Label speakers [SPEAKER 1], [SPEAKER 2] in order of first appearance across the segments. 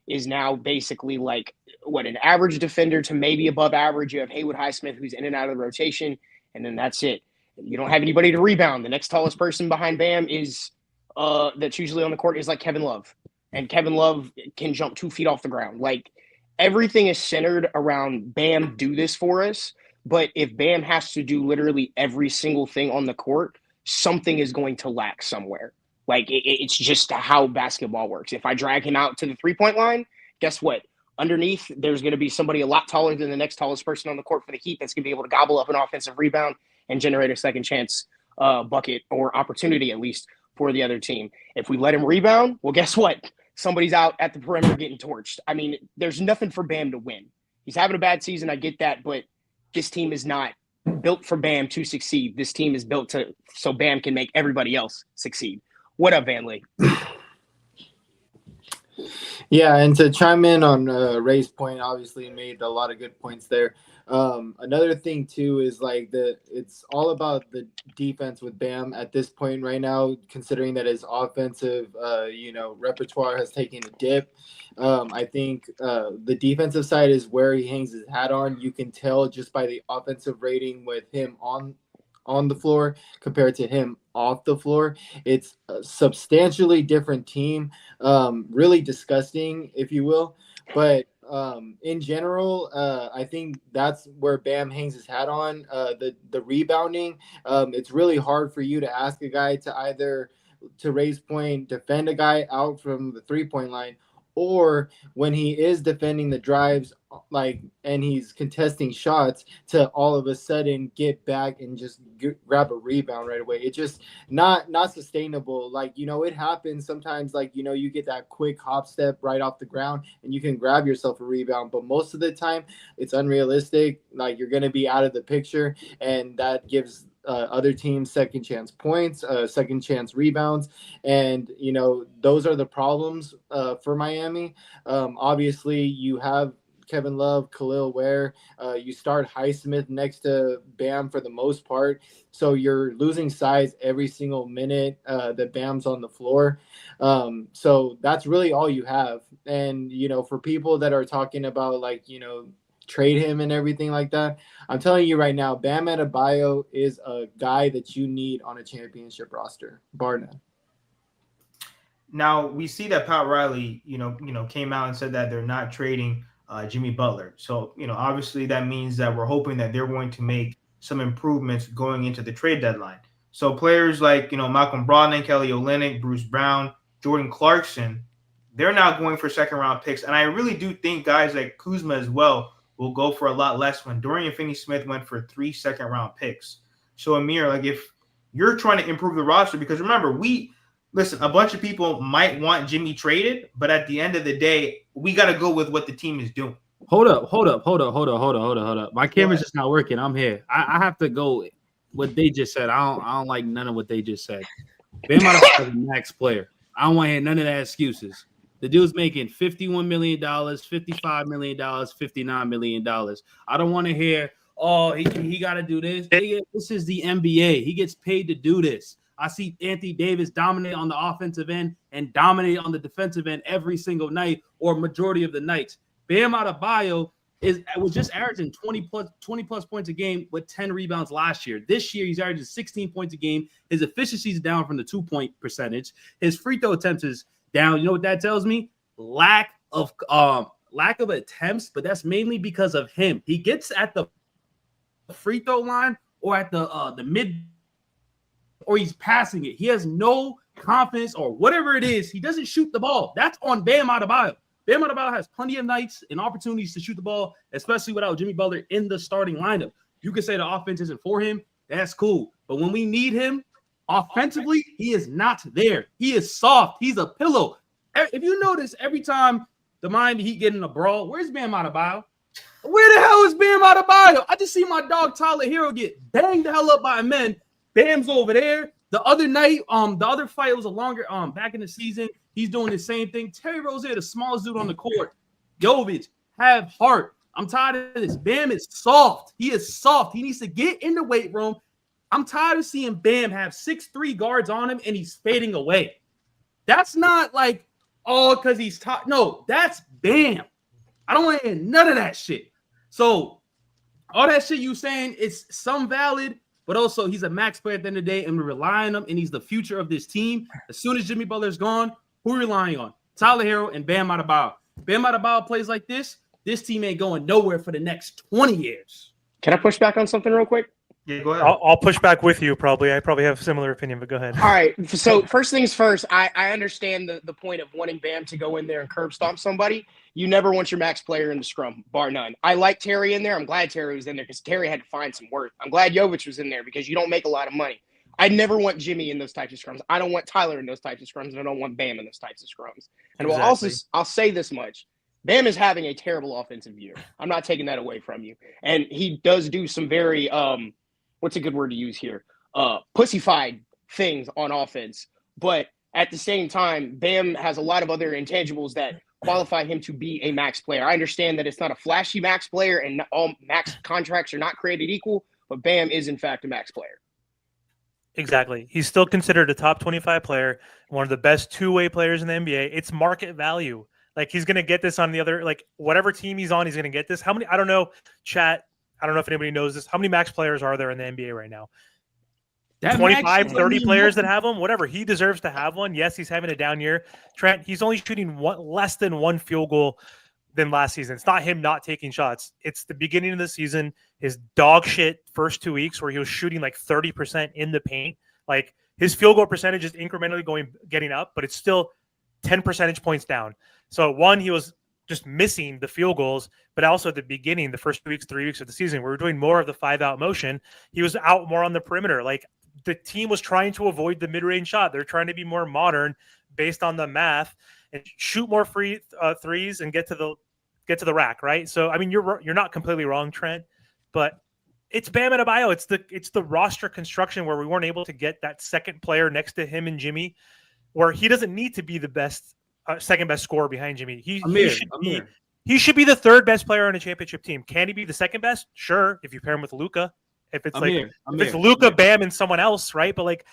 [SPEAKER 1] is now basically like what, an average defender to maybe above average. You have Haywood Highsmith, who's in and out of the rotation, and then that's it. You don't have anybody to rebound. The next tallest person behind Bam is that's usually on the court is like Kevin Love, and Kevin Love can jump 2 feet off the ground. Like everything is centered around Bam. Do this for us, but if Bam has to do literally every single thing on the court, something is going to lack somewhere. Like it's just how basketball works. If I drag him out to the 3 point line, guess what? Underneath, there's going to be somebody a lot taller than the next tallest person on the court for the Heat that's going to be able to gobble up an offensive rebound and generate a second chance bucket or opportunity, at least, for the other team. If we let him rebound, well, guess what? Somebody's out at the perimeter getting torched. I mean, there's nothing for Bam to win. He's having a bad season. I get that, but this team is not built for Bam to succeed. This team is built to so Bam can make everybody else succeed. What up, Van Lee?
[SPEAKER 2] Yeah, and to chime in on Ray's point, obviously made a lot of good points there. Another thing too is like it's all about the defense with Bam at this point right now, considering that his offensive repertoire has taken a dip. I think the defensive side is where he hangs his hat on. You can tell just by the offensive rating with him on the floor compared to him off the floor. It's a substantially different team. Really disgusting, if you will. But in general, I think that's where Bam hangs his hat on. The rebounding. It's really hard for you to ask a guy to either, to Ray's point, defend a guy out from the 3 point line, or when he is defending the drives, and he's contesting shots, to all of a sudden get back and just grab a rebound right away. It's just not sustainable. It happens sometimes. You get that quick hop step right off the ground and you can grab yourself a rebound, but most of the time it's unrealistic. Like, you're going to be out of the picture, and that gives other teams second chance points, second chance rebounds, and those are the problems for Miami. Obviously, you have Kevin Love, Khalil Ware. You start Highsmith next to Bam for the most part, so you're losing size every single minute that Bam's on the floor. So that's really all you have. And for people that are talking about trade him and everything like that, I'm telling you right now, Bam Adebayo is a guy that you need on a championship roster, bar none.
[SPEAKER 3] Now we see that Pat Riley, came out and said that they're not trading Jimmy Butler. So, obviously that means that we're hoping that they're going to make some improvements going into the trade deadline. So players like, Malcolm Brogdon, Kelly Olynyk, Bruce Brown, Jordan Clarkson, they're now going for second round picks. And I really do think guys like Kuzma as well will go for a lot less when Dorian Finney-Smith went for 3 second round picks. So Amir, if you're trying to improve the roster, because remember, listen, a bunch of people might want Jimmy traded, but at the end of the day, we got to go with what the team is doing.
[SPEAKER 4] Hold up. My camera's just not working. I'm here. I have to go what they just said. I don't like none of what they just said. Bam Adebayo is a max player. I don't want to hear none of that excuses. The dude's making $51 million, $55 million, $59 million. I don't want to hear, he got to do this. This is the NBA. He gets paid to do this. I see Anthony Davis dominate on the offensive end and dominate on the defensive end every single night or majority of the nights. Bam Adebayo was just averaging 20 plus points a game with 10 rebounds last year. This year, he's averaging 16 points a game. His efficiency is down from the 2-point percentage. His free throw attempts is down. You know what that tells me? Lack of attempts, but that's mainly because of him. He gets at the free throw line or at the mid, or he's passing it. He has no confidence or whatever it is. He doesn't shoot the ball. That's on Bam Adebayo. Bam Adebayo has plenty of nights and opportunities to shoot the ball, especially without Jimmy Butler in the starting lineup. You can say the offense isn't for him. That's cool. But when we need him offensively, he is not there. He is soft. He's a pillow. If you notice, every time the Miami Heat get in a brawl, where's Bam Adebayo? Where the hell is Bam Adebayo? I just see my dog Tyler Herro get banged the hell up by men. Bam's over there. The other night, the other fight was a longer back in the season. He's doing the same thing. Terry Rozier, the smallest dude on the court. Jovic, have heart. I'm tired of this. Bam is soft. He is soft. He needs to get in the weight room. I'm tired of seeing Bam have 6'3" guards on him and he's fading away. That's not because he's top. No, that's Bam. I don't want to hear none of that shit. So all that shit you saying is some valid, but also he's a max player at the end of the day, and we rely on him, and he's the future of this team. As soon as Jimmy Butler's gone, who are we relying on? Tyler Herro and Bam Adebayo. Bam Adebayo plays like this team ain't going nowhere for the next 20 years.
[SPEAKER 1] Can I push back on something real quick?
[SPEAKER 3] Yeah, go ahead.
[SPEAKER 5] I'll push back with you probably. I probably have a similar opinion, but go ahead.
[SPEAKER 1] All right. So first things first, I understand the point of wanting Bam to go in there and curb stomp somebody. You never want your max player in the scrum, bar none. I like Terry in there. I'm glad Terry was in there because Terry had to find some work. I'm glad Jovic was in there because you don't make a lot of money. I never want Jimmy in those types of scrums. I don't want Tyler in those types of scrums, and I don't want Bam in those types of scrums. And
[SPEAKER 5] Exactly.
[SPEAKER 1] I'll say this much. Bam is having a terrible offensive year. I'm not taking that away from you. And he does do some very what's a good word to use here? Pussyfied things on offense. But at the same time, Bam has a lot of other intangibles that qualify him to be a max player. I understand that it's not a flashy max player and all max contracts are not created equal, but Bam is in fact a max player.
[SPEAKER 5] Exactly. He's still considered a top 25 player, one of the best two-way players in the NBA. It's market value. Like, he's going to get this on the other, like, whatever team he's on, he's going to get this. How many, I don't know, chat, I don't know if anybody knows this. How many max players are there in the NBA right now?
[SPEAKER 4] That
[SPEAKER 5] 25, 30 players that have them, whatever. He deserves to have one. Yes, he's having a down year. Trent, he's only shooting less than one field goal than last season. It's not him not taking shots. It's the beginning of the season, his dog shit first 2 weeks where he was shooting like 30% in the paint. Like, his field goal percentage is incrementally getting up, but it's still 10 percentage points down. So one, he was just missing the field goals, but also at the beginning, the first 2 weeks, 3 weeks of the season, we were doing more of the 5-out motion. He was out more on the perimeter. Like, the team was trying to avoid the mid-range shot. They're trying to be more modern based on the math and shoot more free threes and get to the rack, right? So, I mean, you're not completely wrong, Trent, but it's Bam Adebayo. It's the roster construction where we weren't able to get that second player next to him and Jimmy, where he doesn't need to be the best second best scorer behind Jimmy. He should be the third best player on a championship team. Can he be the second best? Sure, if you pair him with Luka. If it's it's Luka, Bam, and someone else, right? But like,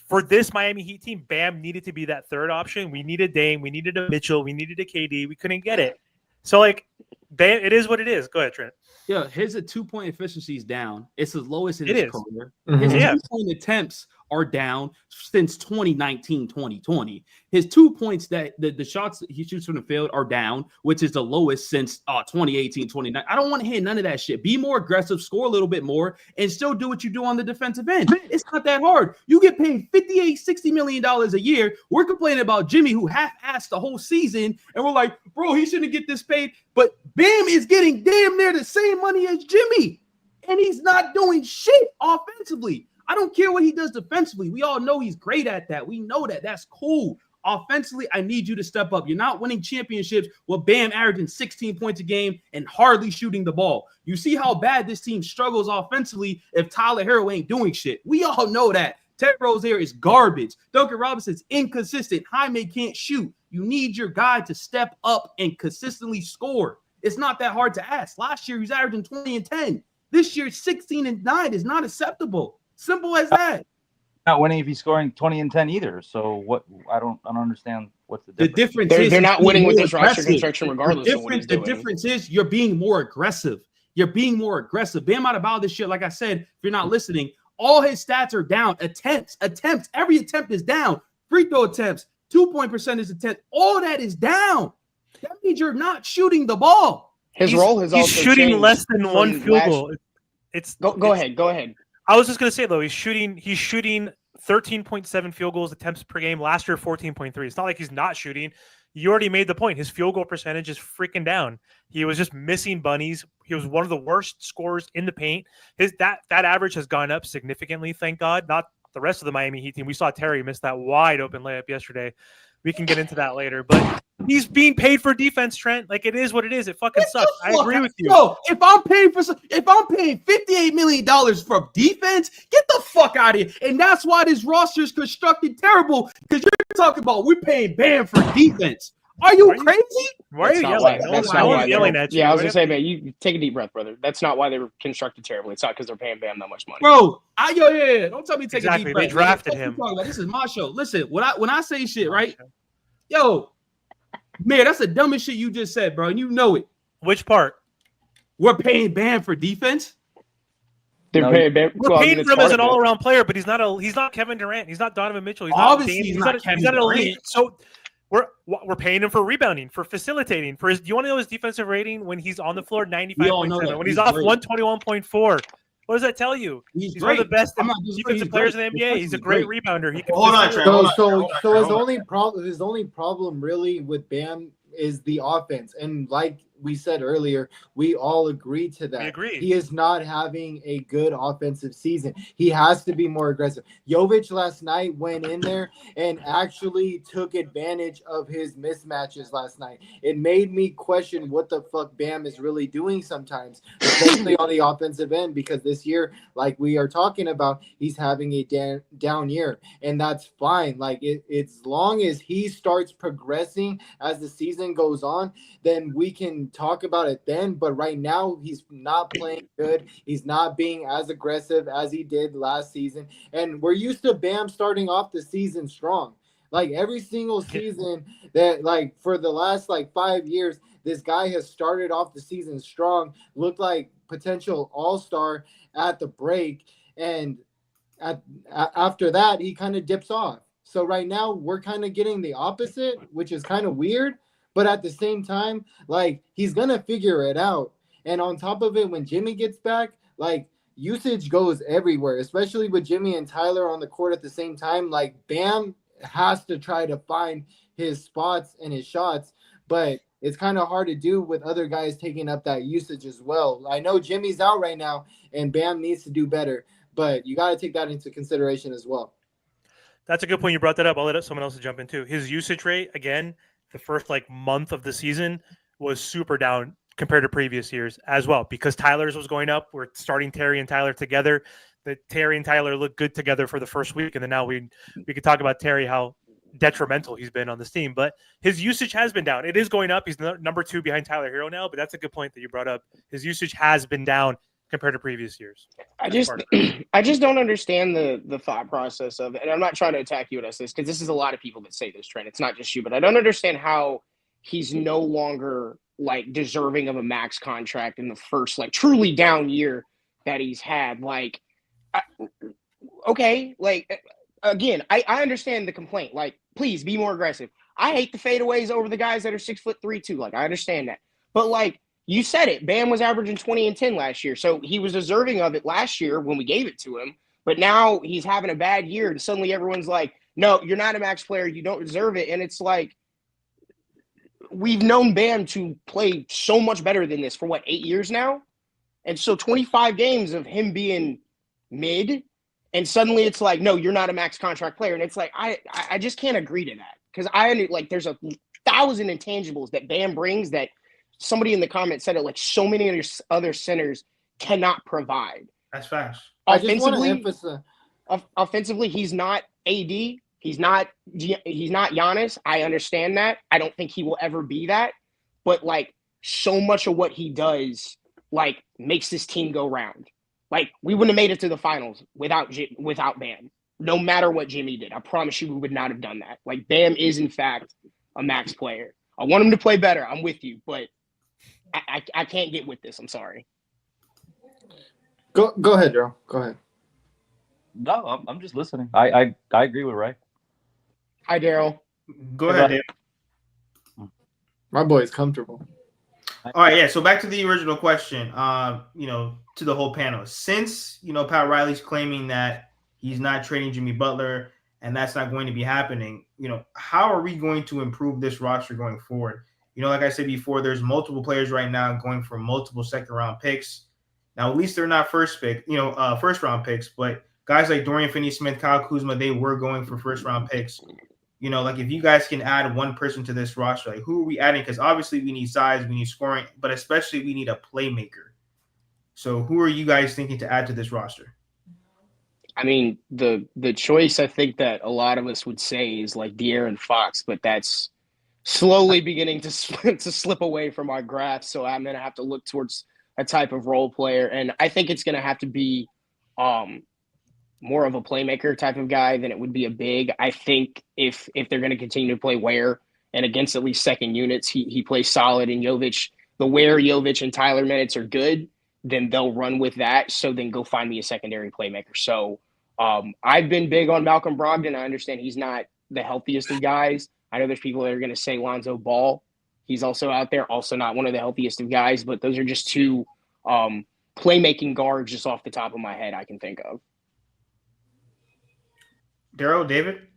[SPEAKER 5] for this Miami Heat team, Bam needed to be that third option. We needed Dame, we needed a Mitchell, we needed a KD. We couldn't get it. So like, Bam, it is what it is. Go ahead, Trent.
[SPEAKER 4] Yeah, his 2-point efficiency is down. It's the lowest in
[SPEAKER 5] It
[SPEAKER 4] his
[SPEAKER 5] is.
[SPEAKER 4] career.
[SPEAKER 2] Mhm.
[SPEAKER 4] His
[SPEAKER 5] Yeah.
[SPEAKER 4] 2-point attempts are down since 2019, 2020. His 2 points that the shots he shoots from the field are down, which is the lowest since 2018, 2019. I don't want to hear none of that shit. Be more aggressive, score a little bit more, and still do what you do on the defensive end. It's not that hard. You get paid $58, $60 million a year. We're complaining about Jimmy, who half-assed the whole season, and we're like, bro, he shouldn't get this paid. But Bam is getting damn near the same money as Jimmy, and he's not doing shit offensively. I don't care what he does defensively. We all know he's great at that. We know that. That's cool. Offensively, I need you to step up. You're not winning championships with Bam averaging 16 points a game and hardly shooting the ball. You see how bad this team struggles offensively if Tyler Herro ain't doing shit. We all know that. Ted Rozier is garbage. Duncan Robinson's inconsistent. Jaime can't shoot. You need your guy to step up and consistently score. It's not that hard to ask. Last year, he was averaging 20 and 10. This year, 16 and 9 is not acceptable. Simple as that.
[SPEAKER 6] Not winning if he's scoring 20 and 10 either. So what? I don't understand what's the difference.
[SPEAKER 4] The difference is
[SPEAKER 1] They're not winning with this roster
[SPEAKER 4] aggressive.
[SPEAKER 1] construction regardless of what he's
[SPEAKER 4] The
[SPEAKER 1] doing.
[SPEAKER 4] difference is you're being more aggressive. You're being more aggressive. Bam Adebayo this shit, like I said, if you're not listening, all his stats are down. Attempts. Every attempt is down. Free throw attempts, 2-point percentage attempt. All that is down. That means you're not shooting the ball.
[SPEAKER 1] His role has
[SPEAKER 5] He's
[SPEAKER 1] also
[SPEAKER 5] shooting
[SPEAKER 1] changed
[SPEAKER 5] less than one
[SPEAKER 1] from
[SPEAKER 5] field
[SPEAKER 1] last-
[SPEAKER 5] goal.
[SPEAKER 1] Go ahead.
[SPEAKER 5] I was just going to say, though, he's shooting 13.7 field goals attempts per game. Last year, 14.3. It's not like he's not shooting. You already made the point. His field goal percentage is freaking down. He was just missing bunnies. He was one of the worst scorers in the paint. That average has gone up significantly, thank God. Not the rest of the Miami Heat team. We saw Terry miss that wide open layup yesterday. We can get into that later, but he's being paid for defense, Trent. Like, it is what it is. It fucking sucks. I agree with you.
[SPEAKER 4] Bro, if I'm paying $58 million for defense, get the fuck out of here. And that's why this roster is constructed terrible, because you're talking about we're paying Bam for defense. Are you crazy?
[SPEAKER 5] Why are you yelling? No one's yelling at you.
[SPEAKER 1] Yeah, I was gonna say, man, you take a deep breath, brother. That's not why they were constructed terribly. It's not because they're paying Bam that much money.
[SPEAKER 4] Bro, yeah. Don't tell me to take
[SPEAKER 5] Exactly.
[SPEAKER 4] a deep breath.
[SPEAKER 5] They drafted
[SPEAKER 4] What
[SPEAKER 5] him.
[SPEAKER 4] you talking about? This is my show. Listen, when I say shit, right? Yo, Man, that's the dumbest shit you just said, bro. And you know it.
[SPEAKER 5] Which part?
[SPEAKER 4] We're paying Bam for defense.
[SPEAKER 1] They're
[SPEAKER 6] No,
[SPEAKER 1] paying Bam.
[SPEAKER 5] We're
[SPEAKER 1] Well, I
[SPEAKER 5] paying
[SPEAKER 1] mean,
[SPEAKER 5] for
[SPEAKER 1] it's
[SPEAKER 5] him as
[SPEAKER 1] part
[SPEAKER 5] an
[SPEAKER 1] of it.
[SPEAKER 5] all-around player, but he's not Kevin Durant. He's not Donovan Mitchell. He's
[SPEAKER 4] Obviously,
[SPEAKER 5] not
[SPEAKER 4] he's
[SPEAKER 5] Dame.
[SPEAKER 4] not
[SPEAKER 5] He's
[SPEAKER 4] Kevin
[SPEAKER 5] not an elite.
[SPEAKER 4] Durant.
[SPEAKER 5] So we're paying him for rebounding, for facilitating, for his. Do you want to know his defensive rating when he's on the floor?
[SPEAKER 4] We all know
[SPEAKER 5] 95.7.
[SPEAKER 4] that.
[SPEAKER 5] When he's
[SPEAKER 4] He's
[SPEAKER 5] off,
[SPEAKER 4] great.
[SPEAKER 5] 121.4. What does that tell you?
[SPEAKER 4] He's
[SPEAKER 5] one of the
[SPEAKER 4] great.
[SPEAKER 5] best
[SPEAKER 4] I'm not disagreeing.
[SPEAKER 5] defensive
[SPEAKER 4] He's
[SPEAKER 5] players
[SPEAKER 4] great.
[SPEAKER 5] in the NBA. He's a great rebounder. He can
[SPEAKER 3] Hold on,
[SPEAKER 5] facilitate.
[SPEAKER 3] Trent.
[SPEAKER 2] So his only problem really with Bam is the offense, and like we said earlier, we all agree to that.
[SPEAKER 5] We agree.
[SPEAKER 2] He is not having a good offensive season. He has to be more aggressive. Jovic last night went in there and actually took advantage of his mismatches last night. It made me question what the fuck Bam is really doing sometimes, especially on the offensive end, because this year, like we are talking about, he's having a down year, and that's fine. Like it's long as he starts progressing as the season goes on, then we can talk about it then. But right now, he's not playing good. He's not being as aggressive as he did last season. And we're used to Bam starting off the season strong. Like every single season that, like for the last like 5 years, this guy has started off the season strong, looked like potential all-star at the break. And after that, he kind of dips off. So right now, we're kind of getting the opposite, which is kind of weird. But at the same time, like he's gonna figure it out. And on top of it, when Jimmy gets back, like usage goes everywhere, especially with Jimmy and Tyler on the court at the same time. Like Bam has to try to find his spots and his shots, but it's kind of hard to do with other guys taking up that usage as well. I know Jimmy's out right now, and Bam needs to do better, but you got to take that into consideration as well.
[SPEAKER 5] That's a good point. You brought that up. I'll let someone else jump in too. His usage rate, again, the first like month of the season was super down compared to previous years as well, because Tyler's was going up. We're starting Terry and Tyler together. The Terry and Tyler looked good together for the first week, and then now we could talk about Terry, how detrimental he's been on this team. But his usage has been down. It is going up. He's number 2 behind Tyler Herro now, but that's a good point that you brought up. His usage has been down compared to previous years.
[SPEAKER 1] I just don't understand the thought process of it. And I'm not trying to attack you with this because this is a lot of people that say this, Trent. It's not just you, but I don't understand how he's no longer like deserving of a max contract in the first like truly down year that he's had. Like, okay, like again, I understand the complaint. Like, please be more aggressive. I hate the fadeaways over the guys that are 6'3" too. Like, I understand that, but like. You said it. Bam was averaging 20 and 10 last year. So he was deserving of it last year when we gave it to him. But now he's having a bad year. And suddenly everyone's like, no, you're not a max player. You don't deserve it. And it's like, we've known Bam to play so much better than this for 8 years now? And so 25 games of him being mid. And suddenly it's like, no, you're not a max contract player. And it's like, I just can't agree to that. Because there's 1,000 intangibles that Bam brings that somebody in the comments said it, like so many other centers cannot provide.
[SPEAKER 3] That's facts.
[SPEAKER 1] Offensively, he's not AD. He's not Giannis. I understand that. I don't think he will ever be that. But like so much of what he does, like makes this team go round. Like we wouldn't have made it to the finals without Bam. No matter what Jimmy did, I promise you, we would not have done that. Like Bam is in fact a max player. I want him to play better. I'm with you, but I can't get with this. I'm sorry.
[SPEAKER 2] Go ahead, Daryl. Go ahead.
[SPEAKER 6] No, I'm just listening. I agree with Ray.
[SPEAKER 1] Hi, Daryl.
[SPEAKER 3] Go ahead, Dave.
[SPEAKER 2] My boy's comfortable.
[SPEAKER 3] All right, yeah. So back to the original question. To the whole panel. Since Pat Riley's claiming that he's not trading Jimmy Butler, and that's not going to be happening. How are we going to improve this roster going forward? Like I said before, there's multiple players right now going for multiple second-round picks. Now, at least they're not first-round picks, but guys like Dorian Finney-Smith, Kyle Kuzma, they were going for first-round picks. Like if you guys can add one person to this roster, like who are we adding? Because obviously we need size, we need scoring, but especially we need a playmaker. So who are you guys thinking to add to this roster?
[SPEAKER 1] I mean, the choice I think that a lot of us would say is like De'Aaron Fox, but that's slowly beginning to slip away from our grasp. So I'm going to have to look towards a type of role player. And I think it's going to have to be more of a playmaker type of guy than it would be a big. I think if they're going to continue to play Ware and against at least second units, he plays solid. And Jovic, Jovic and Tyler minutes are good, then they'll run with that. So then go find me a secondary playmaker. So I've been big on Malcolm Brogdon. I understand he's not the healthiest of guys. I know there's people that are going to say Lonzo Ball. He's also out there, also not one of the healthiest of guys, but those are just two playmaking guards just off the top of my head I can think of.
[SPEAKER 3] Daryl, David?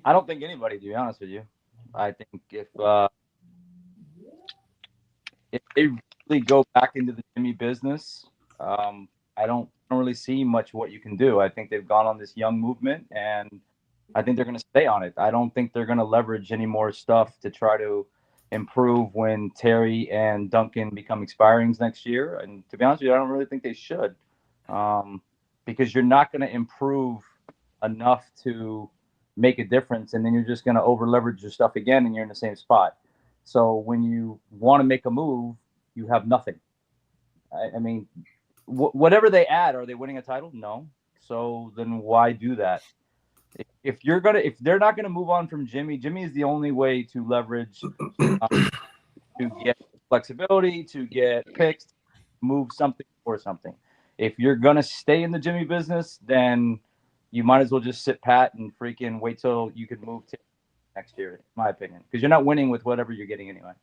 [SPEAKER 6] I don't think anybody, to be honest with you. I think if they really go back into the Jimmy business, I don't really see much what you can do. I think they've gone on this young movement, and I think they're going to stay on it. I don't think they're going to leverage any more stuff to try to improve when Terry and Duncan become expirings next year. And to be honest with you, I don't really think they should, because you're not going to improve enough to make a difference, and then you're just going to over leverage your stuff again, and you're in the same spot. So when you want to make a move, you have nothing. I mean, whatever they add, are they winning a title? No. So then why do that? If they're not gonna move on from Jimmy is the only way to leverage, to get flexibility, to get picks, move something for something. If you're gonna stay in the Jimmy business, then you might as well just sit pat and freaking wait till you can move to next year, in my opinion, because you're not winning with whatever you're getting anyway.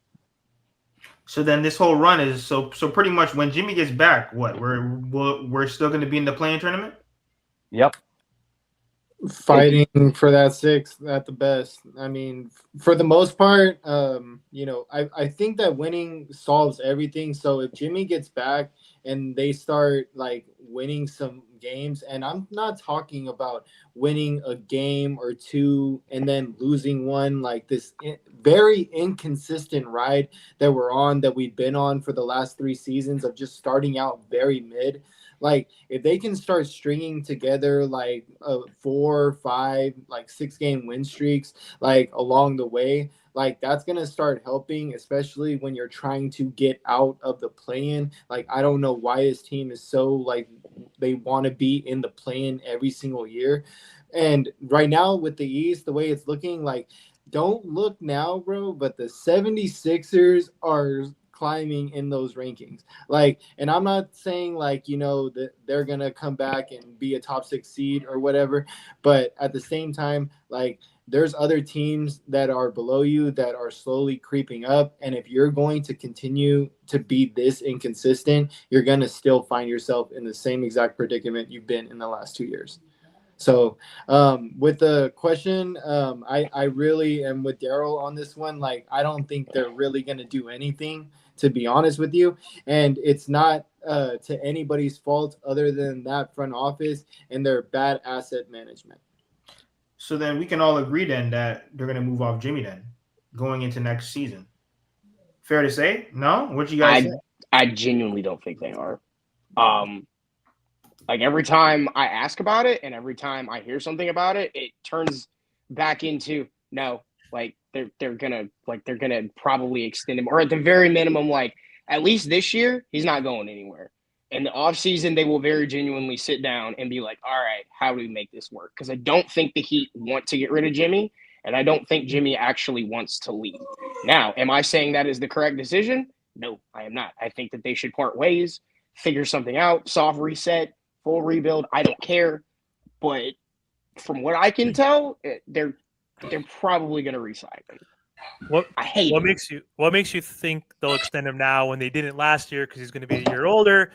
[SPEAKER 3] So then this whole run is so pretty much when Jimmy gets back, what we're still going to be in the play-in tournament.
[SPEAKER 6] Yep.
[SPEAKER 2] Fighting for that sixth at the best. I mean, for the most part, I think that winning solves everything. So if Jimmy gets back and they start like winning some games, and I'm not talking about winning a game or two and then losing one, like this very inconsistent ride that we've been on for the last 3 seasons of just starting out very mid. Like if they can start stringing together like 4, 5, like 6-game win streaks, like along the way, like that's going to start helping, especially when you're trying to get out of the play-in. Like, I don't know why this team is so like, they want to be in the play-in every single year. And right now with the East, the way it's looking, like, don't look now, bro, but the 76ers are climbing in those rankings. Like, and I'm not saying like, that they're going to come back and be a top 6 seed or whatever, but at the same time, like, there's other teams that are below you that are slowly creeping up. And if you're going to continue to be this inconsistent, you're going to still find yourself in the same exact predicament you've been in the last 2 years. So with the question, I really am with Daryl on this one. Like, I don't think they're really going to do anything, to be honest with you. And it's not to anybody's fault other than that front office and their bad asset management.
[SPEAKER 3] So then we can all agree then that they're going to move off Jimmy then going into next season. Fair to say? No? What you guys say?
[SPEAKER 1] I genuinely don't think they are. Like every time I ask about it and every time I hear something about it, it turns back into no, like they're gonna probably extend him, or at the very minimum, like at least this year, he's not going anywhere. In the offseason, they will very genuinely sit down and be like, all right, how do we make this work? Because I don't think the Heat want to get rid of Jimmy, and I don't think Jimmy actually wants to leave. Now, am I saying that is the correct decision? No, I am not. I think that they should part ways, figure something out, soft reset, full rebuild. I don't care. But from what I can tell, they're probably going to re-sign him.
[SPEAKER 5] What makes you think they'll extend him now when they didn't last year because he's going to be a year older?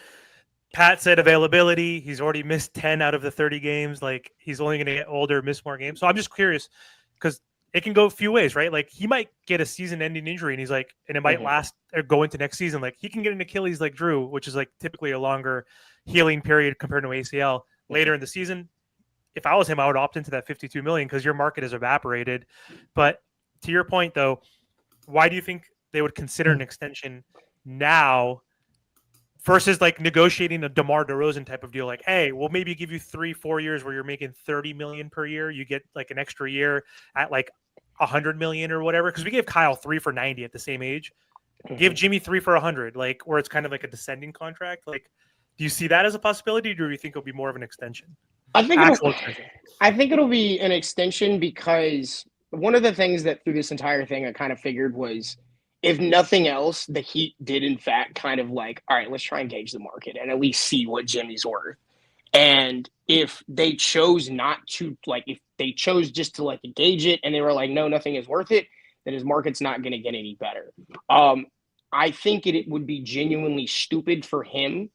[SPEAKER 5] Pat said availability. He's already missed 10 out of the 30 games. Like, he's only going to get older, miss more games. So I'm just curious because it can go a few ways, right? Like, he might get a season-ending injury, and it might last or go into next season. Like, he can get an Achilles like Drew, which is like typically a longer healing period compared to ACL later in the season. If I was him, I would opt into that $52 million because your market has evaporated. But to your point, though, why do you think they would consider an extension now versus like negotiating a DeMar DeRozan type of deal? Like, hey, we'll maybe give you 3-4 years where you're making $30 million per year. You get like an extra year at like $100 million or whatever. Because we gave Kyle 3 for 90 at the same age. Give Jimmy 3 for 100, like where it's kind of like a descending contract. Like, do you see that as a possibility, or do you think it'll be more of an extension?
[SPEAKER 1] I think it'll be an extension because one of the things that through this entire thing I kind of figured was, if nothing else, the Heat did in fact kind of like, all right, let's try and gauge the market and at least see what Jimmy's worth. And if they chose not to, like, if they chose just to like gauge it and they were like, no, nothing is worth it, then his market's not going to get any better. I think it would be genuinely stupid for him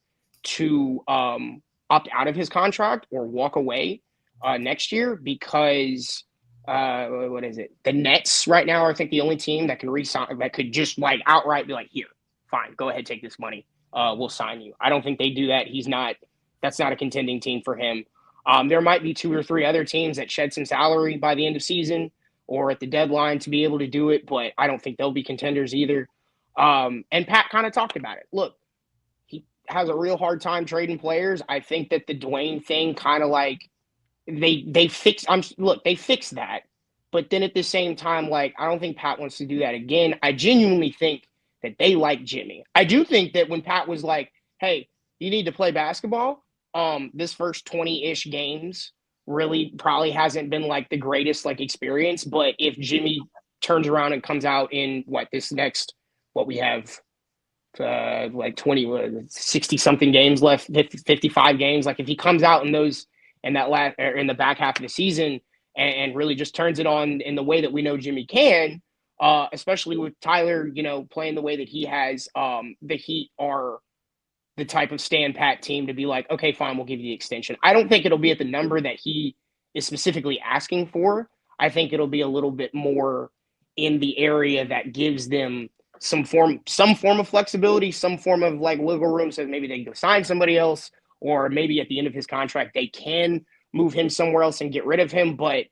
[SPEAKER 1] to opt out of his contract or walk away next year because what is it? The Nets right now are, I think, the only team that can resign, that could just like outright be like, here, fine, go ahead, take this money. We'll sign you. I don't think they do that. That's not a contending team for him. There might be 2 or 3 other teams that shed some salary by the end of season or at the deadline to be able to do it, but I don't think they'll be contenders either. And Pat kind of talked about it. Look, he has a real hard time trading players. I think that the Dwayne thing kind of like they fixed that. But then at the same time, like, I don't think Pat wants to do that again. I genuinely think that they like Jimmy. I do think that when Pat was like, hey, you need to play basketball, this first 20-ish games really probably hasn't been like the greatest like experience. But if Jimmy turns around and comes out in what we have like 60 something games left, 55 games, like if he comes out in the back half of the season and really just turns it on in the way that we know Jimmy can, especially with Tyler, playing the way that he has, the Heat are the type of stand pat team to be like, okay, fine, we'll give you the extension. I don't think it'll be at the number that he is specifically asking for. I think it'll be a little bit more in the area that gives them some form of flexibility, some form of like wiggle room, so maybe they can go sign somebody else, or maybe at the end of his contract they can move him somewhere else and get rid of him. But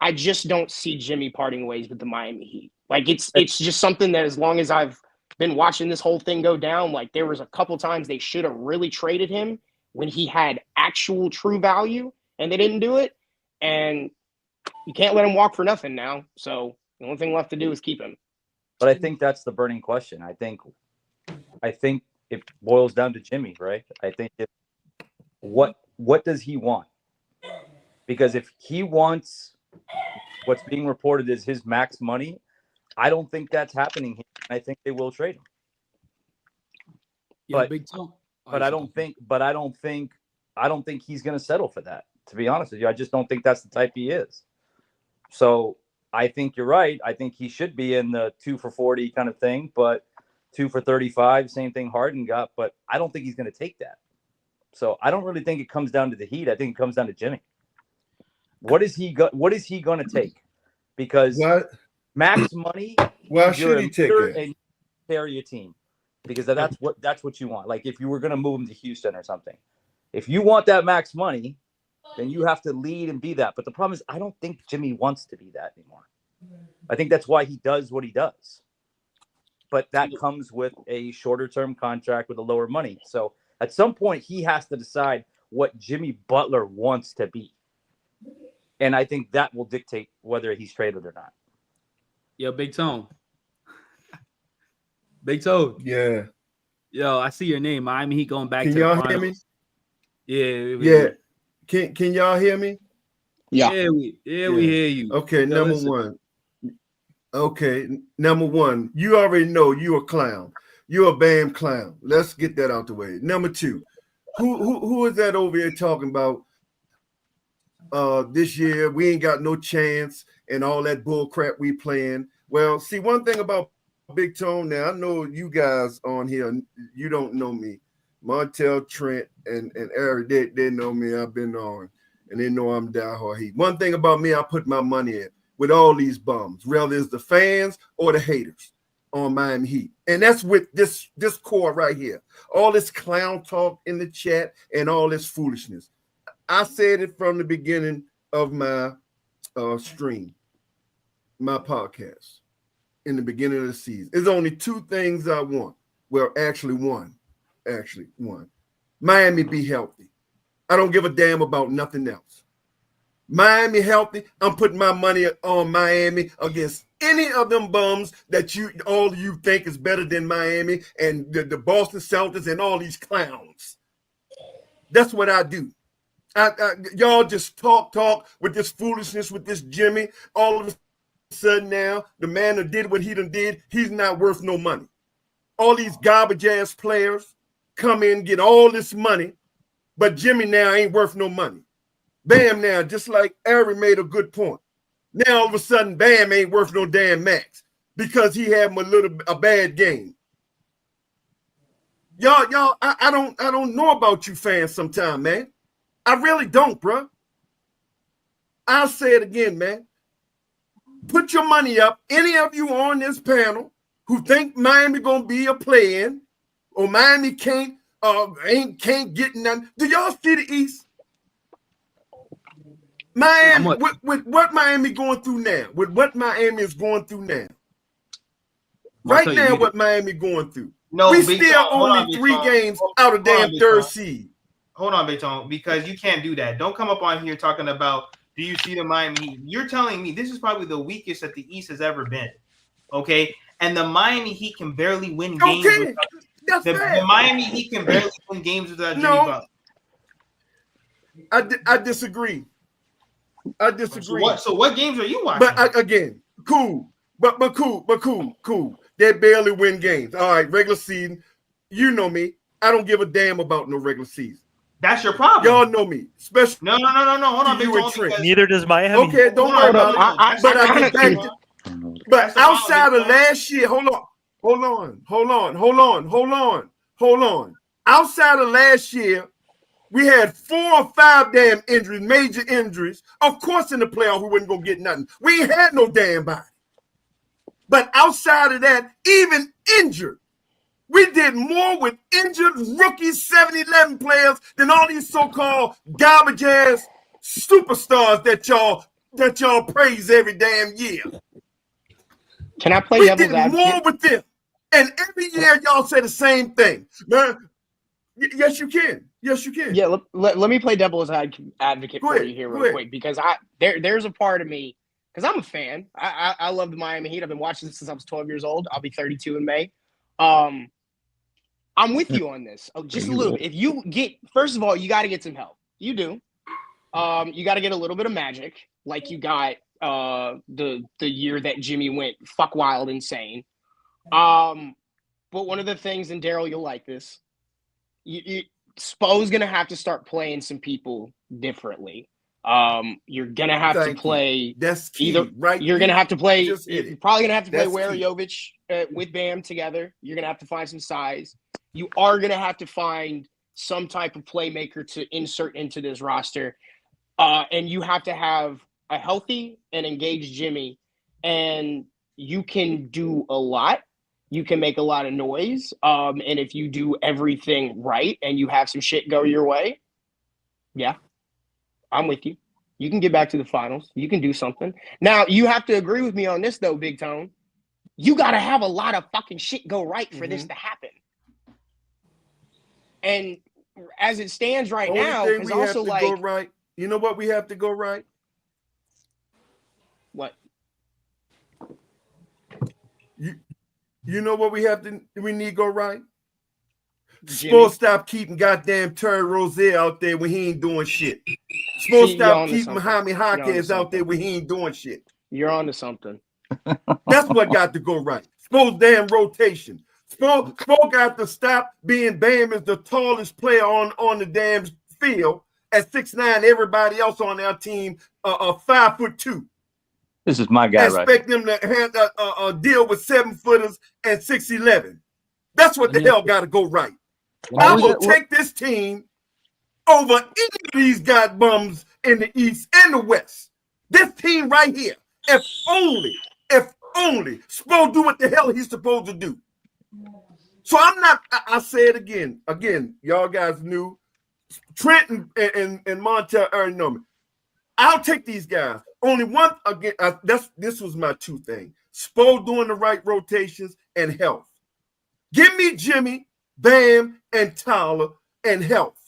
[SPEAKER 1] I just don't see Jimmy parting ways with the Miami Heat. Like it's just something that, as long as I've been watching this whole thing go down, like there was a couple times they should have really traded him when he had actual true value, and they didn't do it. And you can't let him walk for nothing now. So the only thing left to do is keep him.
[SPEAKER 6] But I think that's the burning question. I think it boils down to Jimmy, right? I think what does he want? Because if he wants what's being reported as his max money, I don't think that's happening here. I think they will trade him.
[SPEAKER 4] Yeah, big time.
[SPEAKER 6] But I don't think he's going to settle for that. To be honest with you, I just don't think that's the type he is. So I think you're right. I think he should be in the 2 for 40 kind of thing, but 2 for 35, same thing Harden got. But I don't think he's going to take that. So I don't really think it comes down to the Heat. I think it comes down to Jimmy. What is he going to take? Because max money.
[SPEAKER 7] Well, should he take it?
[SPEAKER 6] And carry a team, because that's what you want. Like if you were going to move him to Houston or something, if you want that max money, then you have to lead and be that. But the problem is, I don't think Jimmy wants to be that anymore. I think that's why he does what he does. But that comes with a shorter term contract with a lower money. So at some point, he has to decide what Jimmy Butler wants to be. And I think that will dictate whether he's traded or not.
[SPEAKER 4] Yo, Big Tone. Big Toe.
[SPEAKER 7] Yeah.
[SPEAKER 4] Yo, I see your name. Miami Heat going back
[SPEAKER 7] Can
[SPEAKER 4] to
[SPEAKER 7] y'all
[SPEAKER 4] the finals.
[SPEAKER 7] hear me? Yeah. Can y'all hear me?
[SPEAKER 4] Yeah, we hear you.
[SPEAKER 7] Okay, number one. Okay, number one. You already know you're a clown. You're a Bam clown. Let's get that out the way. Number two. Who is that over here talking about this year we ain't got no chance and all that bull crap we playing? Well, see, one thing about Big Tone, now I know you guys on here, you don't know me. Montel, Trent, and Eric, they know me. I've been on, and they know I'm diehard Heat. One thing about me, I put my money in with all these bums, whether it's the fans or the haters on Miami Heat. And that's with this core right here. All this clown talk in the chat and all this foolishness. I said it from the beginning of my stream, my podcast, in the beginning of the season. There's only 2 things I want. Well, actually one. Miami be healthy. I don't give a damn about nothing else. Miami healthy, I'm putting my money on Miami against any of them bums that all you think is better than Miami and the Boston Celtics and all these clowns. That's what I do. Y'all just talk with this foolishness with this Jimmy. All of a sudden now the man that did what he done did, he's not worth no money. All these garbage ass players come in, get all this money, but Jimmy now ain't worth no money. Bam now, just like Ari made a good point. Now all of a sudden, Bam ain't worth no damn max because he had a bad game. Y'all, I don't know about you fans sometime, man. I really don't, bro. I'll say it again, man. Put your money up. Any of you on this panel who think Miami gonna be a play-in or Miami can't get none. Do y'all see the East? Miami, with what Miami going through now, with what Miami is going through now. Right now, what Miami going through.
[SPEAKER 3] No,
[SPEAKER 7] we still only 3 games out of damn third seed.
[SPEAKER 3] Hold on, Big Tone, because you can't do that. Don't come up on here talking about, do you see the Miami Heat? You're telling me this is probably the weakest that the East has ever been. Okay? And the Miami Heat can barely win games.
[SPEAKER 7] Okay.
[SPEAKER 3] The Miami Heat can barely win games without Jimmy Butler.
[SPEAKER 7] I disagree.
[SPEAKER 3] So what games are you watching?
[SPEAKER 7] But again, cool. But cool. They barely win games. All right, regular season. You know me. I don't give a damn about no regular season.
[SPEAKER 3] That's your problem.
[SPEAKER 7] Y'all know me. Especially
[SPEAKER 3] no. Hold on, Big Tone.
[SPEAKER 5] Neither does Miami.
[SPEAKER 7] Okay, don't worry about it. But I get back to, but outside of last year, hold on. Outside of last year, we had 4 or 5 damn injuries, major injuries. Of course, in the playoff, we wasn't gonna get nothing. We ain't had no damn body. But outside of that, even injured, we did more with injured rookies, 7-11 players than all these so-called garbage ass superstars that y'all praise every damn year.
[SPEAKER 1] Can I play
[SPEAKER 7] we
[SPEAKER 1] devil's
[SPEAKER 7] did
[SPEAKER 1] advocate?
[SPEAKER 7] more with them. And every year y'all say the same thing. Man, yes, you can.
[SPEAKER 1] Yeah, let me play devil's advocate for you here real quick, because there's a part of me, because I'm a fan. I love the Miami Heat. I've been watching this since I was 12 years old. I'll be 32 in May. I'm with you on this. Just a little bit. If you get, first of all, you got to get some help. You do. You got to get a little bit of magic, like you got the year that Jimmy went fuck wild insane. But one of the things, and Daryl, you'll like this, Spo's gonna have to start playing some people differently. You're gonna have to play.
[SPEAKER 7] That's key, right?
[SPEAKER 1] You're gonna have to play. You're probably gonna have to play
[SPEAKER 7] That's
[SPEAKER 1] Jovic with Bam together. You're gonna have to find some size. You are gonna have to find some type of playmaker to insert into this roster, and you have to have a healthy and engaged Jimmy. And you can do a lot. You can make a lot of noise. And if you do everything right and you have some shit go your way, yeah, I'm with you. You can get back to the finals. You can do something. Now, you have to agree with me on this, though, Big Tone. You got to have a lot of fucking shit go right for this to happen. And as it stands right now, because also like,
[SPEAKER 7] go right. You know what we have to go right?
[SPEAKER 1] What?
[SPEAKER 7] You know what we need to go right? Supposed to stop keeping goddamn Terry Rozier out there when he ain't doing shit. Supposed to stop keeping Jaime Jaquez out there when he ain't doing shit.
[SPEAKER 1] You're on to something.
[SPEAKER 7] That's what got to go right. Supposed damn rotation. Spo got to stop being Bam as the tallest player on the damn field at 6'9". Everybody else on our team 5'2".
[SPEAKER 6] This is my guy, right?
[SPEAKER 7] Expect them to have deal with 7-footers and 6'11". That's what the hell got to go right. I will take this team over any of these god bums in the East and the West. This team right here, if only Spo do what the hell he's supposed to do. So I'm not. I say it again. Y'all guys knew. Trent and Montel already know me. I'll take these guys. Only one again. This was my 2 thing. Spo doing the right rotations and health. Give me Jimmy, Bam, and Tyler and health.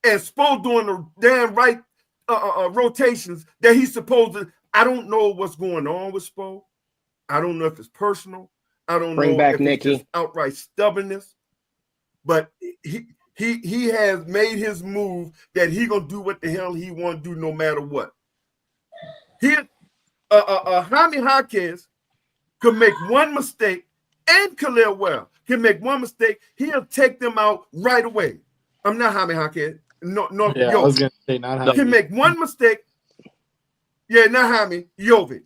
[SPEAKER 7] And Spo doing the damn right rotations that he's supposed to. I don't know what's going on with Spo. I don't know if it's personal. I don't know if it's just outright stubbornness. But he has made his move that he gonna do what the hell he want to do no matter what. Jaime Jaquez could make one mistake, and Khalil Well can make one mistake. He'll take them out right away. I'm not Jaime Jaquez. No,
[SPEAKER 2] Yeah, I was gonna say not Jaime.
[SPEAKER 7] Can make one mistake. Yeah, not Jaime, Jovic,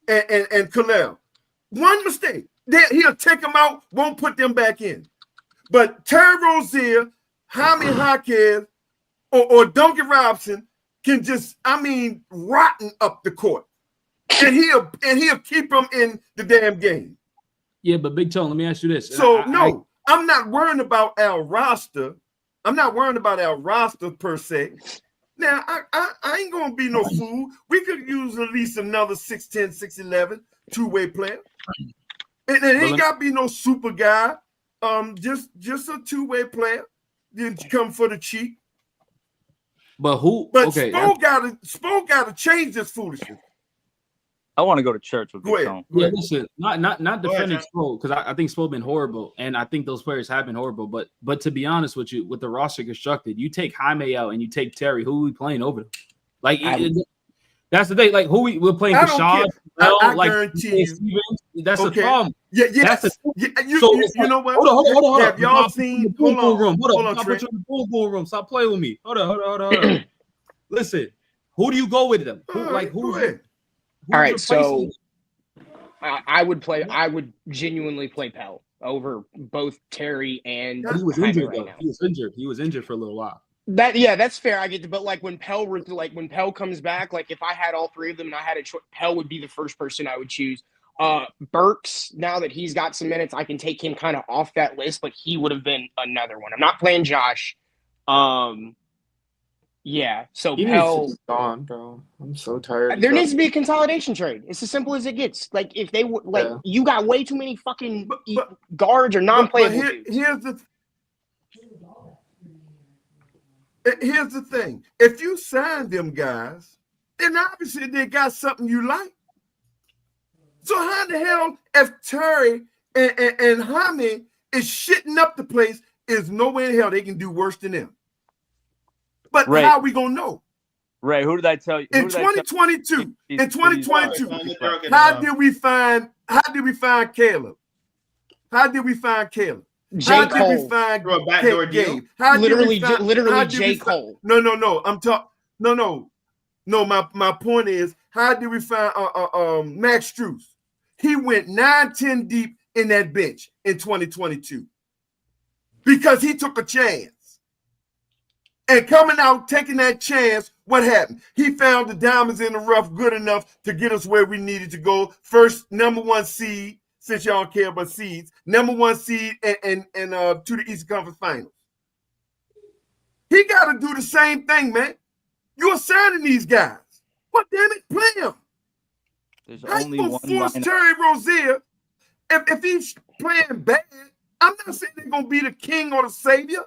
[SPEAKER 7] and Khalil. One mistake. He'll take them out, won't put them back in. But Terry Rozier, Jaime Jaquez, or Duncan Robinson can just, rotten up the court. And he'll keep them in the damn game.
[SPEAKER 4] Yeah, but Big Tone, let me ask you this.
[SPEAKER 7] So I'm not worrying about our roster. I'm not worrying about our roster per se. Now, I ain't gonna be no fool. We could use at least another 6'10", 6'11", two-way player. And it ain't gotta be no super guy. Just a two-way player. Didn't come for the cheap.
[SPEAKER 4] But who?
[SPEAKER 7] But
[SPEAKER 4] okay,
[SPEAKER 7] Spo gotta change this foolishness.
[SPEAKER 6] I want to go to church with Big Tone.
[SPEAKER 4] Yeah, listen, not defending Spo, because I think Spo been horrible, and I think those players have been horrible. But to be honest with you, with the roster constructed, you take Jaime out and you take Terry, who are we playing over them? Like that's the thing. Like we're playing Kashad.
[SPEAKER 7] I
[SPEAKER 4] like
[SPEAKER 7] guarantee you.
[SPEAKER 4] That's the problem.
[SPEAKER 7] Yeah. You know what?
[SPEAKER 4] Hold on.
[SPEAKER 7] Have y'all seen? Hold on.
[SPEAKER 4] Hold on. Put you in the boom room. Stop playing with me. Hold on. Listen, who do you go with them?
[SPEAKER 1] All right, so I would genuinely play Pell over both Terry and
[SPEAKER 4] he was
[SPEAKER 1] Jaime
[SPEAKER 4] injured.
[SPEAKER 1] Right now.
[SPEAKER 4] He was injured for a little while.
[SPEAKER 1] That's fair. I get it, but when Pell comes back, like if I had all three of them and I had a choice, Pell would be the first person I would choose. Burks, now that he's got some minutes, I can take him kind of off that list, but he would have been another one. I'm not playing Josh. Yeah, so Pell
[SPEAKER 2] gone, bro. I'm so tired.
[SPEAKER 1] There needs to be a consolidation trade. It's as simple as it gets. Like if they would, you got way too many fucking guards or non-playable dudes.
[SPEAKER 7] Here's the thing. If you sign them guys, then obviously they got something you like. So how the hell, if Terry and Jaime is shitting up the place, is no way in hell they can do worse than them. But
[SPEAKER 6] Ray,
[SPEAKER 7] how are we gonna know?
[SPEAKER 6] Ray, who did I tell you?
[SPEAKER 7] In 2022, how did we find Caleb? How did we find Caleb?
[SPEAKER 1] J. Cole.
[SPEAKER 7] How did we find
[SPEAKER 3] Through a backdoor deal?
[SPEAKER 1] Literally J. Cole.
[SPEAKER 7] No. I'm talking. No. My point is, how did we find Max Strus? He went 9-10 deep in that bench in 2022 because he took a chance. And coming out, taking that chance, what happened? He found the diamonds in the rough good enough to get us where we needed to go. First, number one seed, since y'all don't care about seeds, number one seed and to the Eastern Conference Finals. He got to do the same thing, man. You're signing these guys. Well, damn it, play them.
[SPEAKER 6] There's
[SPEAKER 7] How
[SPEAKER 6] only
[SPEAKER 7] you
[SPEAKER 6] one
[SPEAKER 7] force
[SPEAKER 6] lineup.
[SPEAKER 7] Terry Rozier if he's playing bad? I'm not saying they're going to be the king or the savior,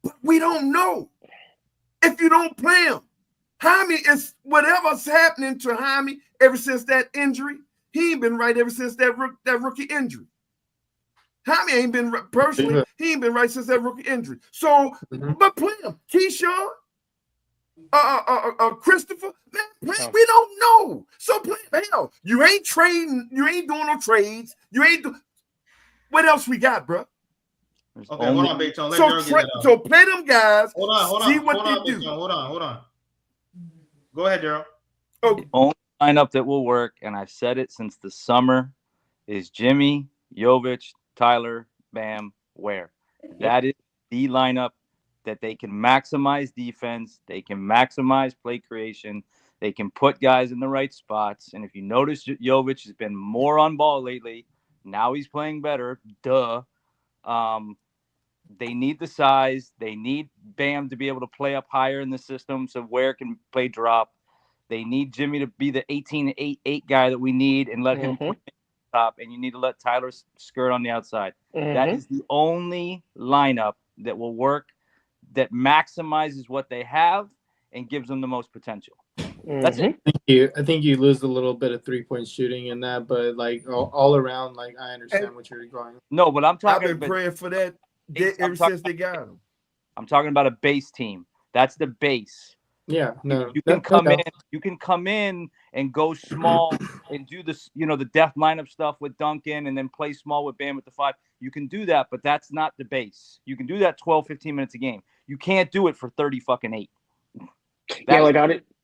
[SPEAKER 7] but we don't know. If you don't play him, Jaime is whatever's happening to Jaime ever since that injury. He ain't been right ever since that rookie injury. Jaime ain't been personally. He ain't been right since that rookie injury. So, but play him, Keyshawn, Christopher. Man, play. We don't know. So play. Hell, you ain't trading. You ain't doing no trades. You ain't do. What else we got, bro?
[SPEAKER 3] Okay, hold on, Big Tone.
[SPEAKER 7] So play them guys. See what they do.
[SPEAKER 3] Hold on. Go ahead, Daryl.
[SPEAKER 6] The only lineup that will work, and I've said it since the summer, is Jimmy, Jovic, Tyler, Bam, Ware. That is the lineup that they can maximize defense. They can maximize play creation. They can put guys in the right spots. And if you notice, Jovic has been more on ball lately. Now he's playing better. Duh. They need the size. They need Bam to be able to play up higher in the system so Ware can play drop. They need Jimmy to be the 18-8 guy that we need and let him play top. And you need to let Tyler skirt on the outside. That is the only lineup that will work, that maximizes what they have and gives them the most potential. That's it.
[SPEAKER 2] I think you lose a little bit of 3-point shooting in that, but like all around, like I understand what you're going.
[SPEAKER 6] No, but I'm talking.
[SPEAKER 7] I've been praying for that ever since they got him.
[SPEAKER 6] I'm talking about a base team. That's the base.
[SPEAKER 2] Yeah, no.
[SPEAKER 6] You can come in and go small and do this, the death lineup stuff with Duncan and then play small with Bam at the 5. You can do that, but that's not the base. You can do that 12, 15 minutes a game. You can't do it for 30 fucking 8.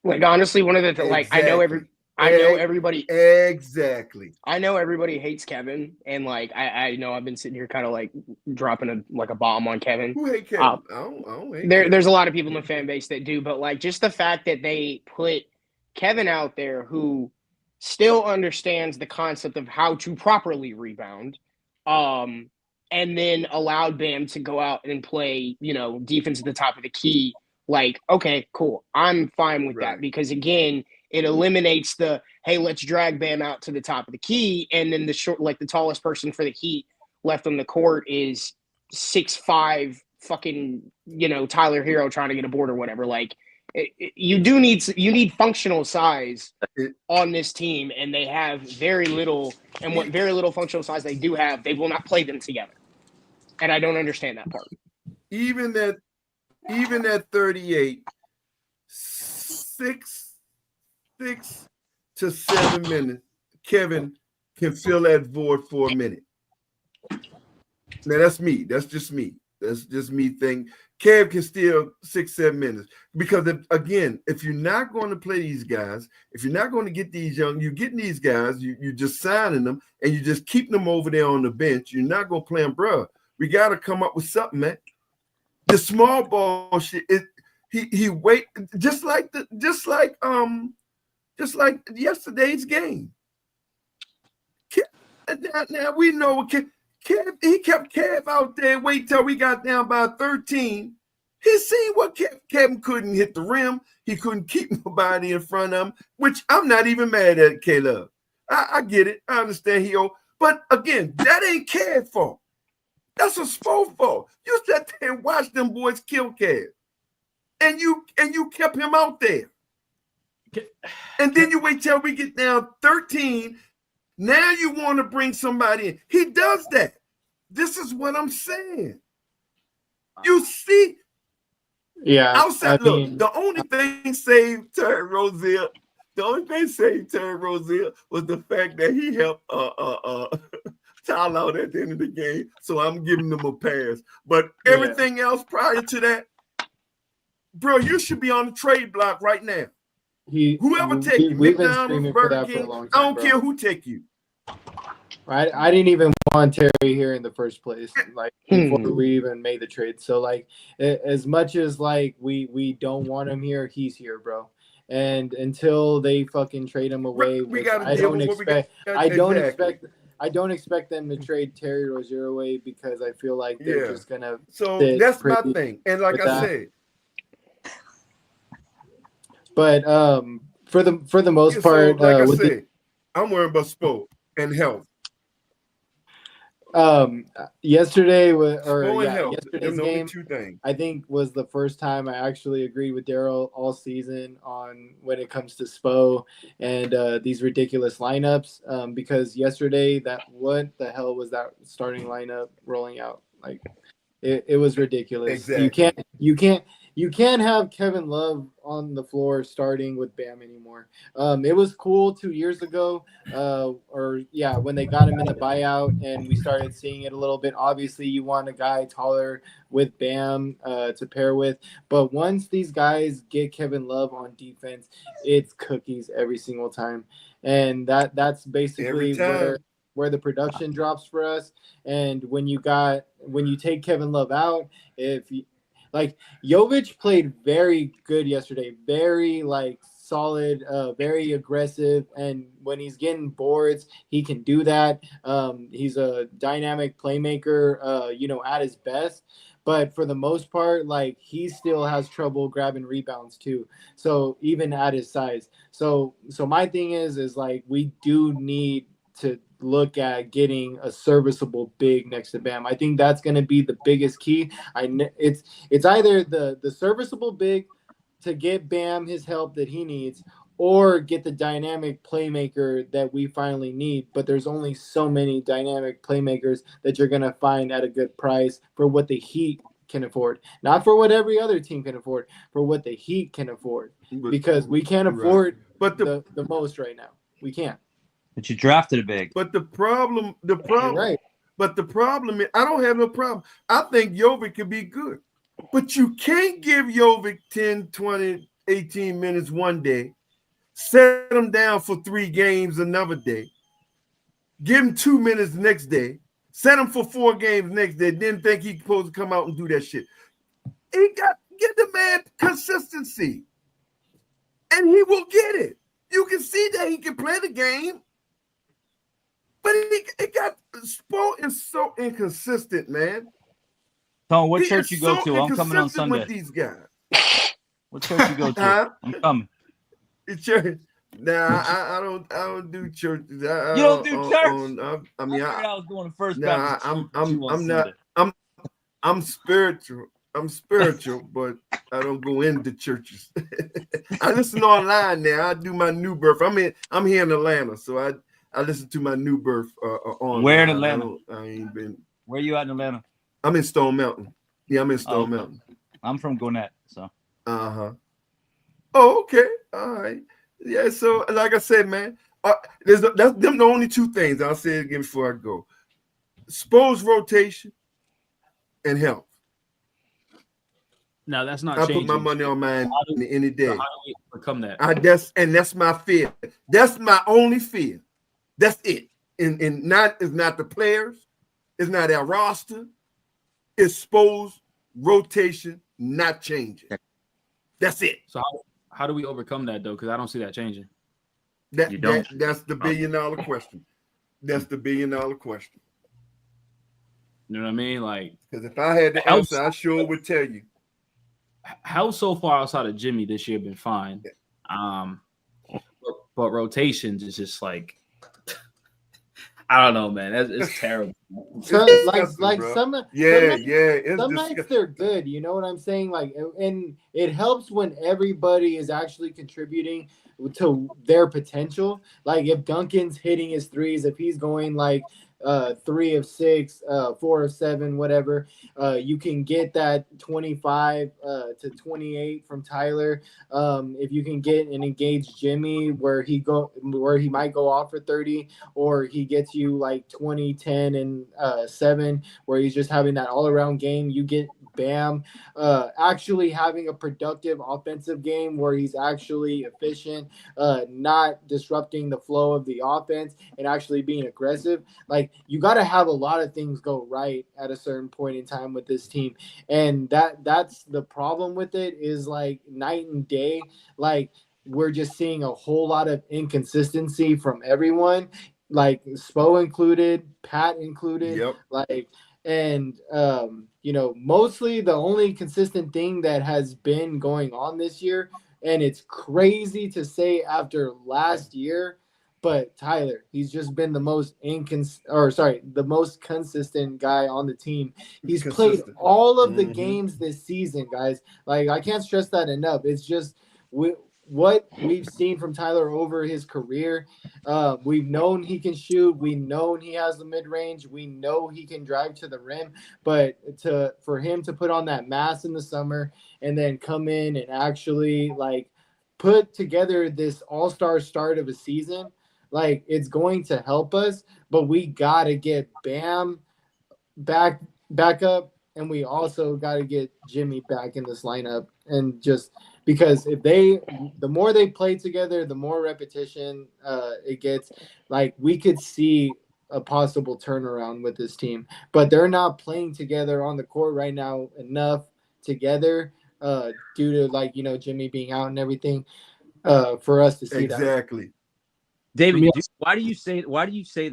[SPEAKER 1] Like honestly, one of the I know everybody.
[SPEAKER 7] Exactly.
[SPEAKER 1] I know everybody hates Kevin, and like I know I've been sitting here kind of like dropping a bomb on Kevin.
[SPEAKER 7] Who hate Kevin? I don't hate
[SPEAKER 1] there.
[SPEAKER 7] Kevin.
[SPEAKER 1] There's a lot of people in the fan base that do, but like just the fact that they put Kevin out there who still understands the concept of how to properly rebound, and then allowed Bam to go out and play, defense at the top of the key. Like, okay, cool. I'm fine with that because again, it eliminates the, hey, let's drag Bam out to the top of the key. And then the tallest person for the Heat left on the court is 6'5" fucking, Tyler Herro trying to get a board or whatever. Like you need functional size on this team, and they have very little, and what very little functional size they do have, they will not play them together. And I don't understand that part.
[SPEAKER 7] Even at 38, 6 to 7 minutes, Kevin can fill that void for a minute. Now that's me. That's just me. That's just me thinking. Kev can steal 6-7 minutes because if you're not going to play these guys, if you're not going to get these you're getting these guys, you're just signing them and you just keep them over there on the bench. You're not going to play them, bro. We got to come up with something, man. The small ball shit. He wait just like yesterday's game. Now we know what Kev, he kept Kev out there. Wait till we got down by 13. He seen what Kevin couldn't hit the rim. He couldn't keep nobody in front of him, which I'm not even mad at Caleb. I get it. I understand but again, that ain't Kev's fault. That's a Spo fault. You sat there and watched them boys kill Kev. And you kept him out there. And then you wait till we get down 13. Now you want to bring somebody in. He does that. This is what I'm saying. You see?
[SPEAKER 2] Yeah.
[SPEAKER 7] Outside, the only thing saved Terry Rozier. The only thing saved Terry Rozier was the fact that he helped Tyler out at the end of the game. So I'm giving them a pass. But everything else prior to that, bro, you should be on the trade block right now. Whoever take you, McDonald's, Burger King, I don't care who take you.
[SPEAKER 2] I didn't even want Terry here in the first place, like before we even made the trade. So like, as much as like we don't want him here, he's here, bro. And until they fucking trade him away, I don't expect them to trade Terry Rozier away because I feel like they're just gonna.
[SPEAKER 7] So that's my thing, and like I said.
[SPEAKER 2] But for the most part,
[SPEAKER 7] like I said, I'm worried about Spo and health.
[SPEAKER 2] Yesterday's game, I think was the first time I actually agreed with Daryl all season on when it comes to Spo and these ridiculous lineups. Because yesterday, what the hell was that starting lineup rolling out? Like, it was ridiculous.
[SPEAKER 7] Exactly.
[SPEAKER 2] You can't have Kevin Love on the floor starting with Bam anymore. It was cool 2 years ago, when they got him in the buyout and we started seeing it a little bit. Obviously, you want a guy taller with Bam to pair with. But once these guys get Kevin Love on defense, it's cookies every single time. And that's basically where the production drops for us. And when you take Kevin Love out, like Jovic played very good yesterday, very like solid, very aggressive, and when he's getting boards, he can do that. He's a dynamic playmaker, at his best. But for the most part, like he still has trouble grabbing rebounds too. So even at his size, so my thing is like we do need to look at getting a serviceable big next to Bam. I think that's going to be the biggest key. It's either the serviceable big to get Bam his help that he needs, or get the dynamic playmaker that we finally need. But there's only so many dynamic playmakers that you're going to find at a good price for what the Heat can afford, not for what every other team can afford, for what the Heat can afford, because we can't afford the most right now. We can't.
[SPEAKER 6] But you drafted a big.
[SPEAKER 7] But the problem,
[SPEAKER 2] right.
[SPEAKER 7] But the problem is, I don't have no problem. I think Jovic could be good. But you can't give Jovic 10, 20, 18 minutes one day, set him down for 3 games another day, give him 2 minutes next day, set him for 4 games next day, then think he's supposed to come out and do that shit. Get the man consistency, and he will get it. You can see that he can play the game. But it got Spo is so inconsistent, man.
[SPEAKER 6] Tom, what church you go to? I'm coming on Sunday.
[SPEAKER 7] With these guys.
[SPEAKER 6] What church you go to?
[SPEAKER 7] Huh?
[SPEAKER 6] I'm coming.
[SPEAKER 7] Church. Nah, I don't do churches.
[SPEAKER 6] You don't do church?
[SPEAKER 7] I mean,
[SPEAKER 6] I was going to First
[SPEAKER 7] Baptist. I'm spiritual. I'm spiritual, but I don't go into churches. I listen online now. I do my new birth. I'm here in Atlanta, so I listen to my new birth on.
[SPEAKER 6] Where in Atlanta?
[SPEAKER 7] I ain't been.
[SPEAKER 6] Where you at in Atlanta?
[SPEAKER 7] I'm in Stone Mountain. Yeah, I'm in Stone Mountain.
[SPEAKER 6] I'm from Gwinnett, so.
[SPEAKER 7] Oh, okay. All right. Yeah. So, like I said, man, that's them the only 2 things I'll say again before I go. Spo's rotation and health.
[SPEAKER 4] No, that's not.
[SPEAKER 7] I
[SPEAKER 4] changing.
[SPEAKER 7] put my money on mine any day.
[SPEAKER 4] How do we overcome that?
[SPEAKER 7] That's my fear. That's my only fear. That's it. And it's not the players, it's not our roster, it's Spo's rotation not changing. That's it.
[SPEAKER 4] So how do we overcome that though? Because I don't see that changing.
[SPEAKER 7] That's the $1 billion question. That's the $1 billion question.
[SPEAKER 4] You know what I mean? Like,
[SPEAKER 7] because if I had the answer, I sure would tell you.
[SPEAKER 4] How so far outside of Jimmy this year been fine. But rotations is just like, I don't know, man. It's terrible.
[SPEAKER 2] So, like some nights
[SPEAKER 7] disgusting.
[SPEAKER 2] they're good. You know what I'm saying? Like, and it helps when everybody is actually contributing to their potential. Like if Duncan's hitting his threes, if he's going like 3 of 6, 4 of 7, whatever, you can get that 25 to 28 from Tyler. If you can get an engaged Jimmy where he might go off for 30, or he gets you like 20, 10, and 7, where he's just having that all-around game. You get Bam actually having a productive offensive game where he's actually efficient, not disrupting the flow of the offense, and actually being aggressive. Like, you got to have a lot of things go right at a certain point in time with this team, and that's the problem with it, is like night and day. Like, we're just seeing a whole lot of inconsistency from everyone, like Spo included, Pat included.
[SPEAKER 7] Yep.
[SPEAKER 2] Like, and mostly the only consistent thing that has been going on this year, and it's crazy to say after last year, but Tyler, he's just been the most the most consistent guy on the team. He's played all of the games this season, guys. Like, I can't stress that enough. It's just what we've seen from Tyler over his career. We've known he can shoot. We know he has the mid-range. We know he can drive to the rim. But for him to put on that mass in the summer and then come in and actually like put together this all-star start of a season, like, it's going to help us. But we got to get Bam back up, and we also got to get Jimmy back in this lineup, and just because the more they play together, the more repetition it gets. Like, we could see a possible turnaround with this team, but they're not playing together on the court right now enough together due to, like, Jimmy being out and everything for us to see that.
[SPEAKER 7] Exactly.
[SPEAKER 6] David, why do you say that? Why do you say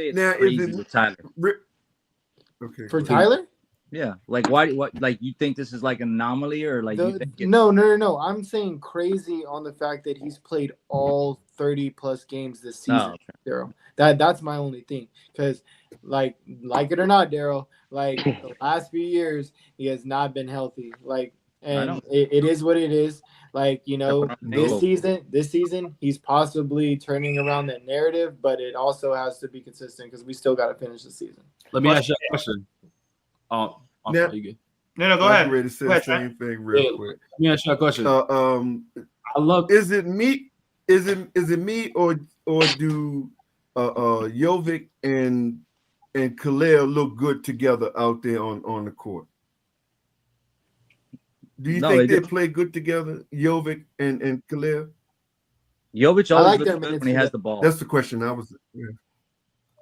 [SPEAKER 6] it's
[SPEAKER 7] now,
[SPEAKER 6] crazy with Tyler?
[SPEAKER 7] Okay.
[SPEAKER 2] For Tyler?
[SPEAKER 6] Yeah, like like you think this is like an anomaly, or like you think
[SPEAKER 2] No. I'm saying crazy on the fact that he's played all 30 plus games this season, Daryl. That's my only thing, because like it or not, Daryl, like the last few years he has not been healthy. Like, and it is what it is. Like, this season he's possibly turning around that narrative, but it also has to be consistent because we still got to finish the season.
[SPEAKER 4] Let me ask you a question. You good?
[SPEAKER 3] No, go
[SPEAKER 7] I'm
[SPEAKER 3] ahead.
[SPEAKER 7] ready to say
[SPEAKER 3] Go
[SPEAKER 7] the
[SPEAKER 3] ahead, Trent.
[SPEAKER 7] same thing real quick.
[SPEAKER 4] Let me ask you a question. I love.
[SPEAKER 7] Is it me? Is it me or do Jovic and Khalil look good together out there on the court? Do you think they play good together, Jovic and Khalil?
[SPEAKER 6] Jovic always looks good when he has the ball.
[SPEAKER 7] That's the question I was. Yeah.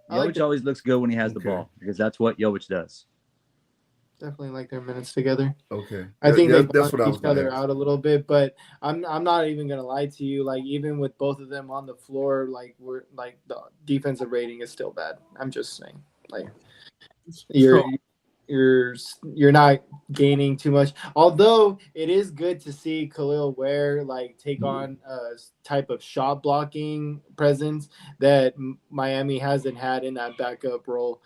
[SPEAKER 6] Jovic always looks good when he has the ball because that's what Jovic does.
[SPEAKER 2] Definitely like their minutes together.
[SPEAKER 7] Okay,
[SPEAKER 2] I think they
[SPEAKER 7] that's
[SPEAKER 2] balance
[SPEAKER 7] what I was
[SPEAKER 2] each other
[SPEAKER 7] gonna ask.
[SPEAKER 2] out a little bit, but I'm not even gonna lie to you. Like even with both of them on the floor, like we're like the defensive rating is still bad. I'm just saying, like you're not gaining too much. Although it is good to see Khalil Ware like take on a type of shot blocking presence that Miami hasn't had in that backup role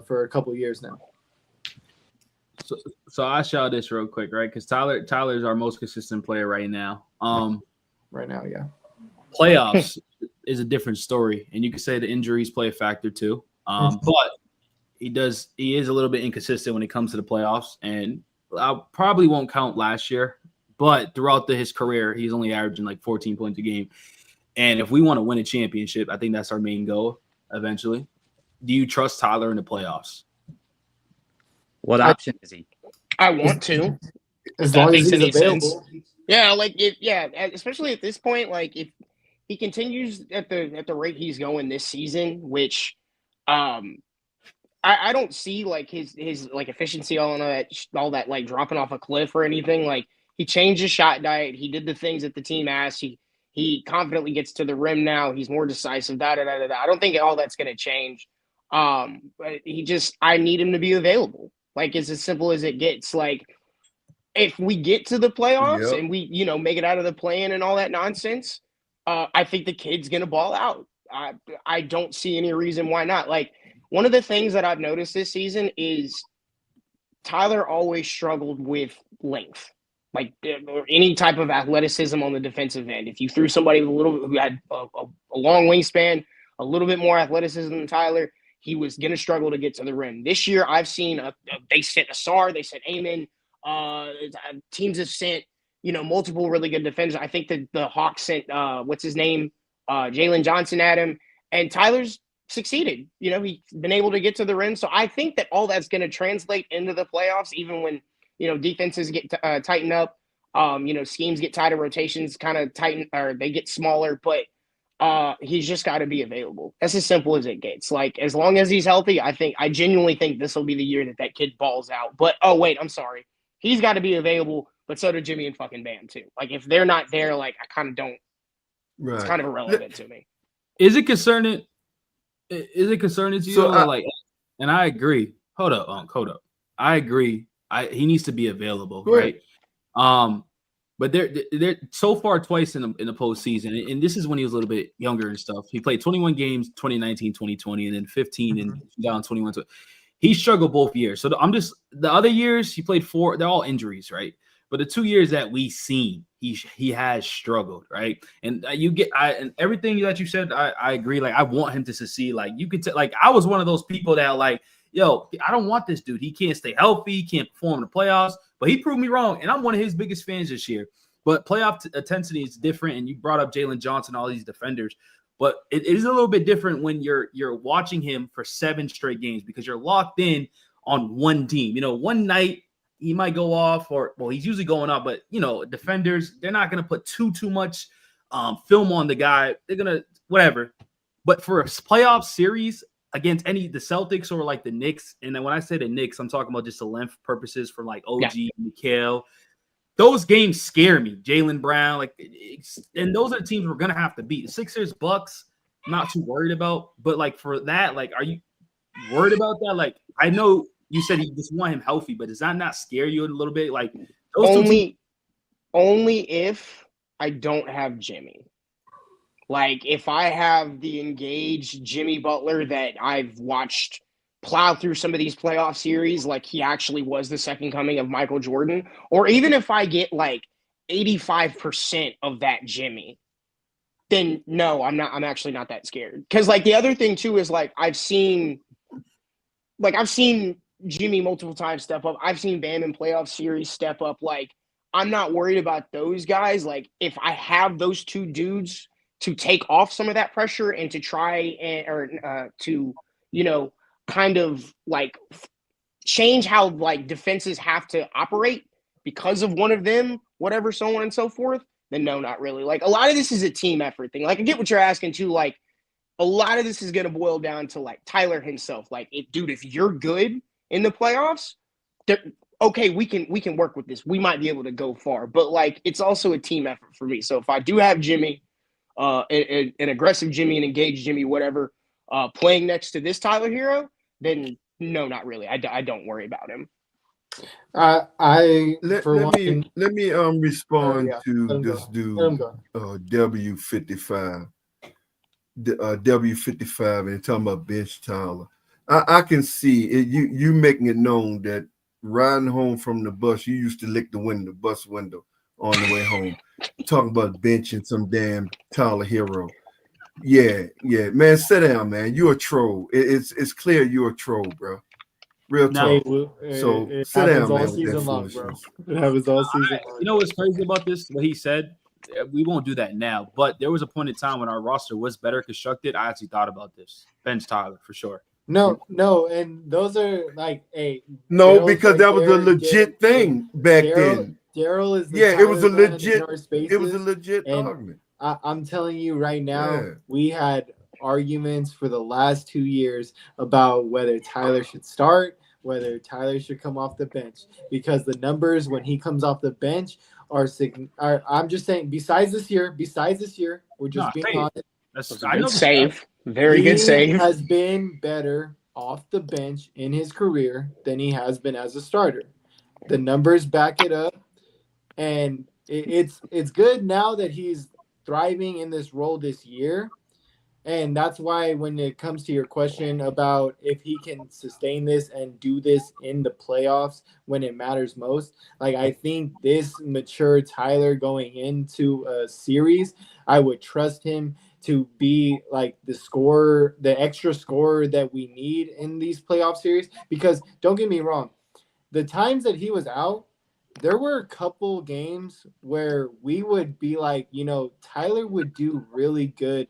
[SPEAKER 2] for a couple years now.
[SPEAKER 4] So I shout this real quick, right? Because Tyler's our most consistent player right now.
[SPEAKER 2] Right now, yeah.
[SPEAKER 4] Playoffs is a different story, and you could say the injuries play a factor too. But he is a little bit inconsistent when it comes to the playoffs, and I probably won't count last year, but throughout his career, he's only averaging like 14 points a game. And if we want to win a championship, I think that's our main goal eventually. Do you trust Tyler in the playoffs?
[SPEAKER 6] What option is he?
[SPEAKER 1] I want to.
[SPEAKER 2] As long as he's available.
[SPEAKER 1] Yeah, especially at this point, like if he continues at the rate he's going this season, which I don't see like his like efficiency all that like dropping off a cliff or anything. Like he changed his shot diet, he did the things that the team asked. He confidently gets to the rim now. He's more decisive. I don't think all that's going to change. But I need him to be available. Like it's as simple as it gets. Like if we get to the playoffs and we, make it out of the play-in and all that nonsense, I think the kid's going to ball out. I don't see any reason why not. Like one of the things that I've noticed this season is Tyler always struggled with length, like or any type of athleticism on the defensive end. If you threw somebody who had a long wingspan, a little bit more athleticism than Tyler, he was going to struggle to get to the rim. This year, I've seen they sent Asar, they sent Amon. Teams have sent, multiple really good defenders. I think that the Hawks sent, what's his name? Jalen Johnson at him. And Tyler's succeeded. He's been able to get to the rim. So I think that all that's going to translate into the playoffs, even when, defenses get tighten up, schemes get tighter, rotations kind of tighten or they get smaller. But he's just got to be available. That's as simple as it gets. Like as long as he's healthy, I genuinely think this will be the year that kid balls out. But I'm sorry, he's got to be available. But so do Jimmy and fucking Bam too. Like if they're not there, like I kind of don't. Right. It's kind of irrelevant to me.
[SPEAKER 4] Is it concerning? Is it concerning to you? So and I agree. Hold up. I agree. He needs to be available, right? But they're so far twice in the postseason, and this is when he was a little bit younger and stuff. He played 21 games, 2019, 2020, and then 15 and down 21. He struggled both years. So the other years he played 4. They're all injuries, right? But the 2 years that we seen, he has struggled, right? And and everything that you said, I agree. Like I want him to succeed. Like you could like I was one of those people that like, yo, I don't want this dude. He can't stay healthy. He can't perform in the playoffs. But he proved me wrong, and I'm one of his biggest fans this year. But playoff intensity is different, and you brought up Jalen Johnson, all these defenders. But it is a little bit different when you're watching him for 7 straight games because you're locked in on one team. One night he might go off, he's usually going off. But defenders, they're not going to put too much film on the guy. They're gonna whatever. But for a playoff series against the Celtics or like the Knicks, and then when I say the Knicks, I'm talking about just the length purposes for like OG, Mikal. Those games scare me. Jaylen Brown, and those are the teams we're gonna have to beat. The Sixers, Bucks, I'm not too worried about. But like for that, like, are you worried about that? Like, I know you said you just want him healthy, but does that not scare you a little bit? Like those
[SPEAKER 1] only if I don't have Jimmy. Like if I have the engaged Jimmy Butler that I've watched plow through some of these playoff series, like he actually was the second coming of Michael Jordan, or even if I get like 85% of that Jimmy, then no, I'm actually not that scared. Because like the other thing too is like I've seen Jimmy multiple times step up. I've seen Bam in playoff series step up. Like, I'm not worried about those guys. Like, if I have those two dudes to take off some of that pressure and to try to, kind of like change how like defenses have to operate because of one of them, whatever, so on and so forth, then no, not really. Like, a lot of this is a team effort thing. Like, I get what you're asking too. Like, a lot of this is going to boil down to like Tyler himself. Like, if you're good in the playoffs, okay, we can work with this. We might be able to go far, but like, it's also a team effort for me. So if I do have Jimmy, an aggressive Jimmy, an engaged Jimmy, whatever, playing next to this Tyler Herro, then no, not really. I don't worry about him.
[SPEAKER 7] Let me respond to this dude, W55. W55 and talking about bench Tyler. I can see it, you making it known that riding home from the bus, you used to lick the bus window on the way home. Talking about benching some damn Tyler Herro. Yeah, man, sit down, man. You're a troll. It's clear you're a troll, bro. Real talk. So sit down, man. With that foolishness.
[SPEAKER 2] It happens all season long.
[SPEAKER 4] You know what's crazy about this? What he said. We won't do that now, but there was a point in time when our roster was better constructed. I actually thought about this. Bench Tyler for sure.
[SPEAKER 2] No, and those are like
[SPEAKER 7] no, because that was a legit thing back then.
[SPEAKER 2] Daryl is
[SPEAKER 7] it was a legit argument.
[SPEAKER 2] I'm telling you right now, we had arguments for the last 2 years about whether Tyler should start, whether Tyler should come off the bench, because the numbers when he comes off the bench are I'm just saying, besides this year, we're just being honest.
[SPEAKER 1] That's a good save. Very good save.
[SPEAKER 2] He has been better off the bench in his career than he has been as a starter. The numbers back it up, and it's good now that he's thriving in this role this year. And that's why when it comes to your question about if he can sustain this and do this in the playoffs when it matters most, like, I think this mature Tyler going into a series, I would trust him to be like the extra scorer that we need in these playoff series. Because don't get me wrong, the times that he was out, there were a couple games where we would be like, Tyler would do really good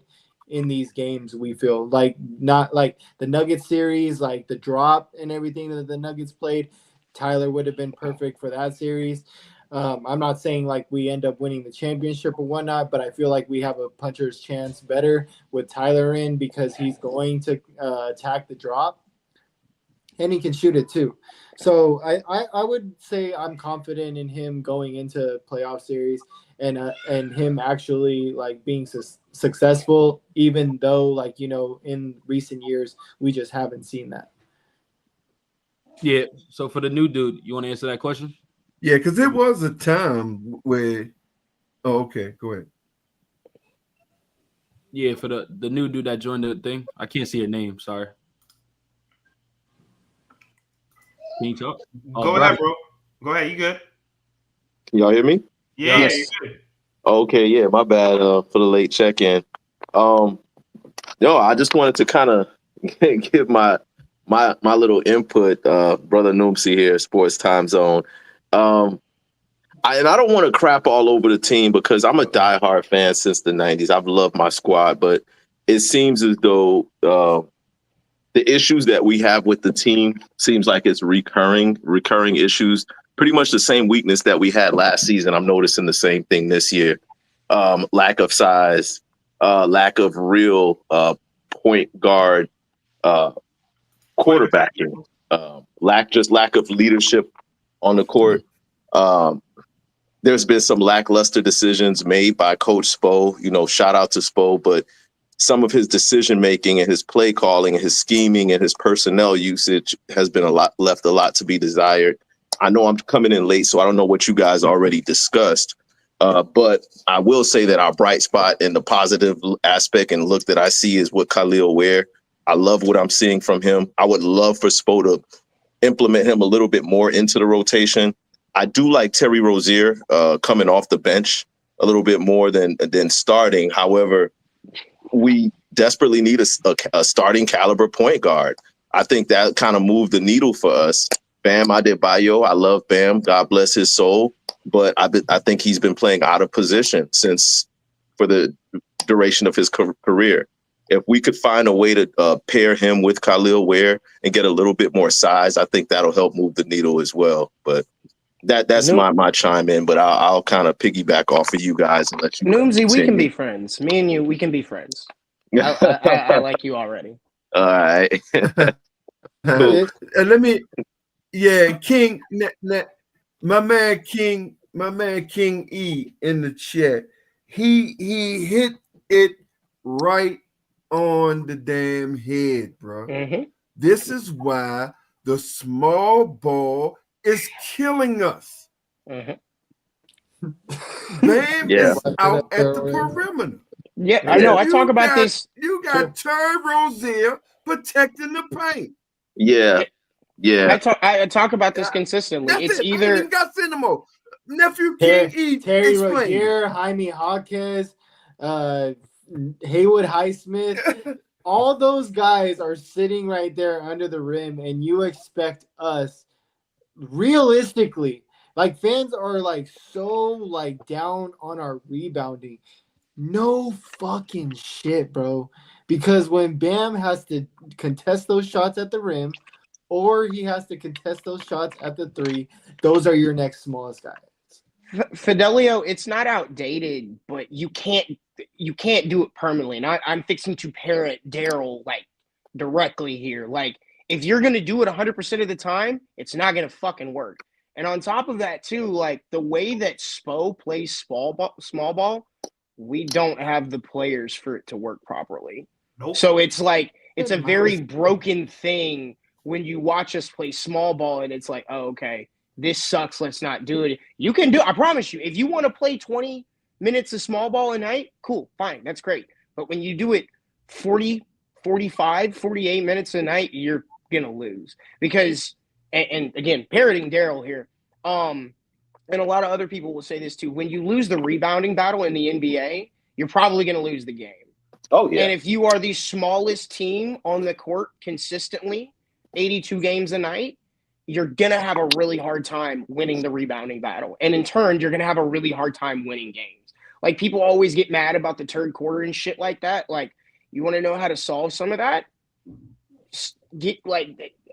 [SPEAKER 2] in these games. We feel like, not like the Nuggets series, like the drop and everything that the Nuggets played, Tyler would have been perfect for that series. I'm not saying like we end up winning the championship or whatnot, but I feel like we have a puncher's chance better with Tyler in, because he's going to attack the drop and he can shoot it too. So I would say I'm confident in him going into playoff series and him actually like being successful, even though like, in recent years, we just haven't seen that.
[SPEAKER 4] Yeah. So for the new dude, you want to answer that question?
[SPEAKER 7] Yeah, because there was a time where. Oh, okay, go ahead.
[SPEAKER 4] Yeah, for the new dude that joined the thing, I can't see your name. Sorry. Can you talk?
[SPEAKER 3] Go ahead, bro. Go ahead. You good?
[SPEAKER 8] Can y'all hear me?
[SPEAKER 3] Yeah,
[SPEAKER 1] Yes.
[SPEAKER 3] you're good.
[SPEAKER 8] Okay, yeah, my bad for the late check-in. I just wanted to kind of give my little input, brother Noomsy here, Sports Time Zone. I don't want to crap all over the team because I'm a diehard fan since the 90s. I've loved my squad, but it seems as though the issues that we have with the team seems like it's recurring issues. Pretty much the same weakness that we had last season. I'm noticing the same thing this year. Lack of size, lack of real point guard quarterbacking, lack of leadership on the court. There's been some lackluster decisions made by Coach Spo. Shout out to Spo, but some of his decision making and his play calling and his scheming and his personnel usage has been left a lot to be desired. I know I'm coming in late, so I don't know what you guys already discussed. But I will say that our bright spot and the positive aspect and look that I see is what Khalil Ware. I love what I'm seeing from him. I would love for Spo to implement him a little bit more into the rotation. I do like Terry Rozier coming off the bench a little bit more than starting. However, we desperately need a starting caliber point guard. I think that kind of moved the needle for us. Bam Adebayo, I love Bam. God bless his soul. But I think he's been playing out of position for the duration of his career. If we could find a way to pair him with Khalil Ware and get a little bit more size, I think that'll help move the needle as well. But that's my chime in. But I'll kind of piggyback off of you guys and let you.
[SPEAKER 1] Noomsy, we can be friends. Me and you, we can be friends. I like you already.
[SPEAKER 8] All right.
[SPEAKER 7] Cool. Let me, King, my man King E in the chat. He hit it right on the damn head, bro.
[SPEAKER 1] Mm-hmm.
[SPEAKER 7] This is why the small ball is killing us.
[SPEAKER 1] Mm-hmm.
[SPEAKER 7] Bam is out at the perimeter.
[SPEAKER 1] Yeah, I know. I talk about this.
[SPEAKER 7] You got Terry Rozier protecting the paint.
[SPEAKER 8] Yeah.
[SPEAKER 1] I talk about this consistently. It's either
[SPEAKER 7] I got Cinema. Nephew King E.
[SPEAKER 2] Terry Rozier, Jaime Jaquez, Haywood Highsmith. All those guys are sitting right there under the rim, and you expect us, realistically, like fans are like so like down on our rebounding. No fucking shit, bro. Because when Bam has to contest those shots at the rim, or he has to contest those shots at the three, those are your next smallest guys.
[SPEAKER 1] Fidelio, it's not outdated, but you can't do it permanently. And I'm fixing to parrot Daryl like directly here. Like, if you're gonna do it 100% of the time, it's not gonna fucking work. And on top of that, too, like the way that Spo plays small ball, we don't have the players for it to work properly.
[SPEAKER 3] Nope.
[SPEAKER 1] So it's like it's a very broken thing when you watch us play small ball, and it's like, oh, okay, this sucks. Let's not do it. You can do. I promise you, if you want to play 20 minutes of small ball a night, cool, fine, that's great. But when you do it 40, 45, 48 minutes a night, you're gonna lose because. And again, parroting Daryl here, and a lot of other people will say this too. When you lose the rebounding battle in the NBA, you're probably going to lose the game.
[SPEAKER 8] Oh, yeah.
[SPEAKER 1] And if you are the smallest team on the court consistently, 82 games a night, you're going to have a really hard time winning the rebounding battle. And in turn, you're going to have a really hard time winning games. Like, people always get mad about the third quarter and shit like that. Like, you want to know how to solve some of that?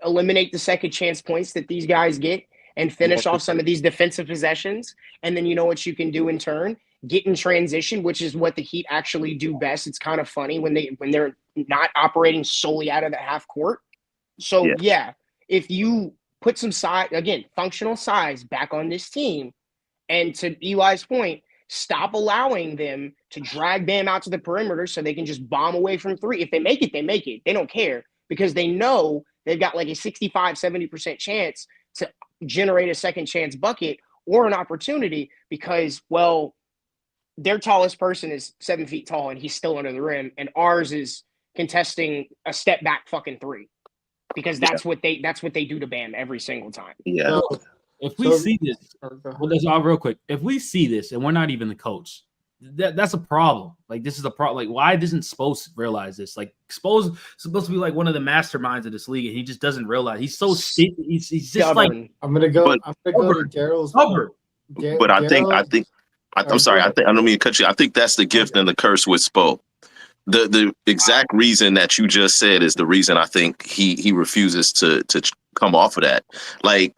[SPEAKER 1] Eliminate the second chance points that these guys get and finish off some of these defensive possessions. And then you know what you can do in turn? Get in transition, which is what the Heat actually do best. It's kind of funny when they're not operating solely out of the half court. So yeah, if you put some size, again, functional size back on this team, and to Eli's point, stop allowing them to drag Bam out to the perimeter so they can just bomb away from three. If they make it, they make it. They don't care because they know they've got like a 65, 70% chance to generate a second chance bucket or an opportunity because, well, their tallest person is 7 feet tall and he's still under the rim, and ours is contesting a step back fucking three because that's what they do to Bam every single time.
[SPEAKER 8] Yeah.
[SPEAKER 4] So, if we see this, well, that's all real quick. If we see this and we're not even the coach, that's a problem. Like, this is a problem. Like, why doesn't Spo realize this? Like, Spo's supposed to be like one of the masterminds of this league, and he just doesn't realize. He's so stupid. He's just
[SPEAKER 1] Stubborn.
[SPEAKER 4] like
[SPEAKER 2] I'm gonna go to Daryl's.
[SPEAKER 8] But I think I'm sorry. I don't mean to cut you. I think that's the gift and the curse with Spo. The exact reason that you just said is the reason I think he refuses to come off of that. Like,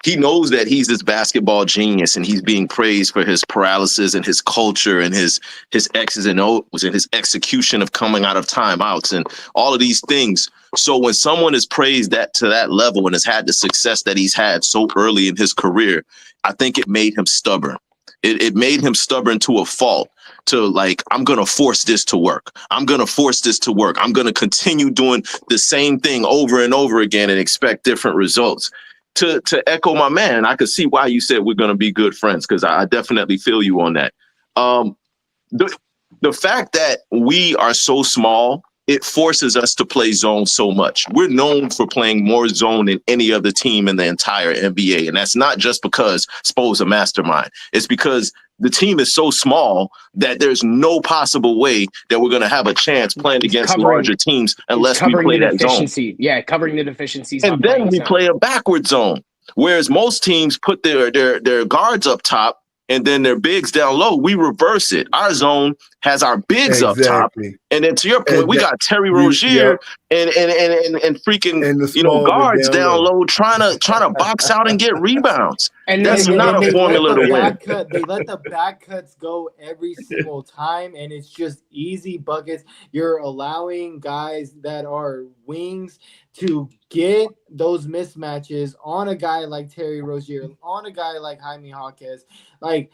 [SPEAKER 8] he knows that he's this basketball genius and he's being praised for his paralysis and his culture and his X's and O's and his execution of coming out of timeouts and all of these things. So when someone is praised that to that level and has had the success that he's had so early in his career, I think it made him stubborn. It made him stubborn to a fault, to like, I'm going to force this to work. I'm going to force this to work. I'm going to continue doing the same thing over and over again and expect different results. To echo my man, I could see why you said we're going to be good friends, because I definitely feel you on that. The fact that we are so small, it forces us to play zone so much. We're known for playing more zone than any other team in the entire NBA. And that's not just because Spo's a mastermind. It's because the team is so small that there's no possible way that we're going to have a chance playing against larger teams unless we play that zone.
[SPEAKER 1] Yeah, covering the deficiencies.
[SPEAKER 8] And then we play a backward zone, whereas most teams put their guards up top and then their bigs down low. We reverse it. Our zone has our bigs up top, and then to your point, we got Terry Rozier and freaking
[SPEAKER 7] and
[SPEAKER 8] guards down low trying to box out and get rebounds. And that's not a formula to win.
[SPEAKER 2] They let the back cuts go every single time, and it's just easy buckets. You're allowing guys that are wings to get those mismatches on a guy like Terry Rozier, on a guy like Jaime Jaquez, like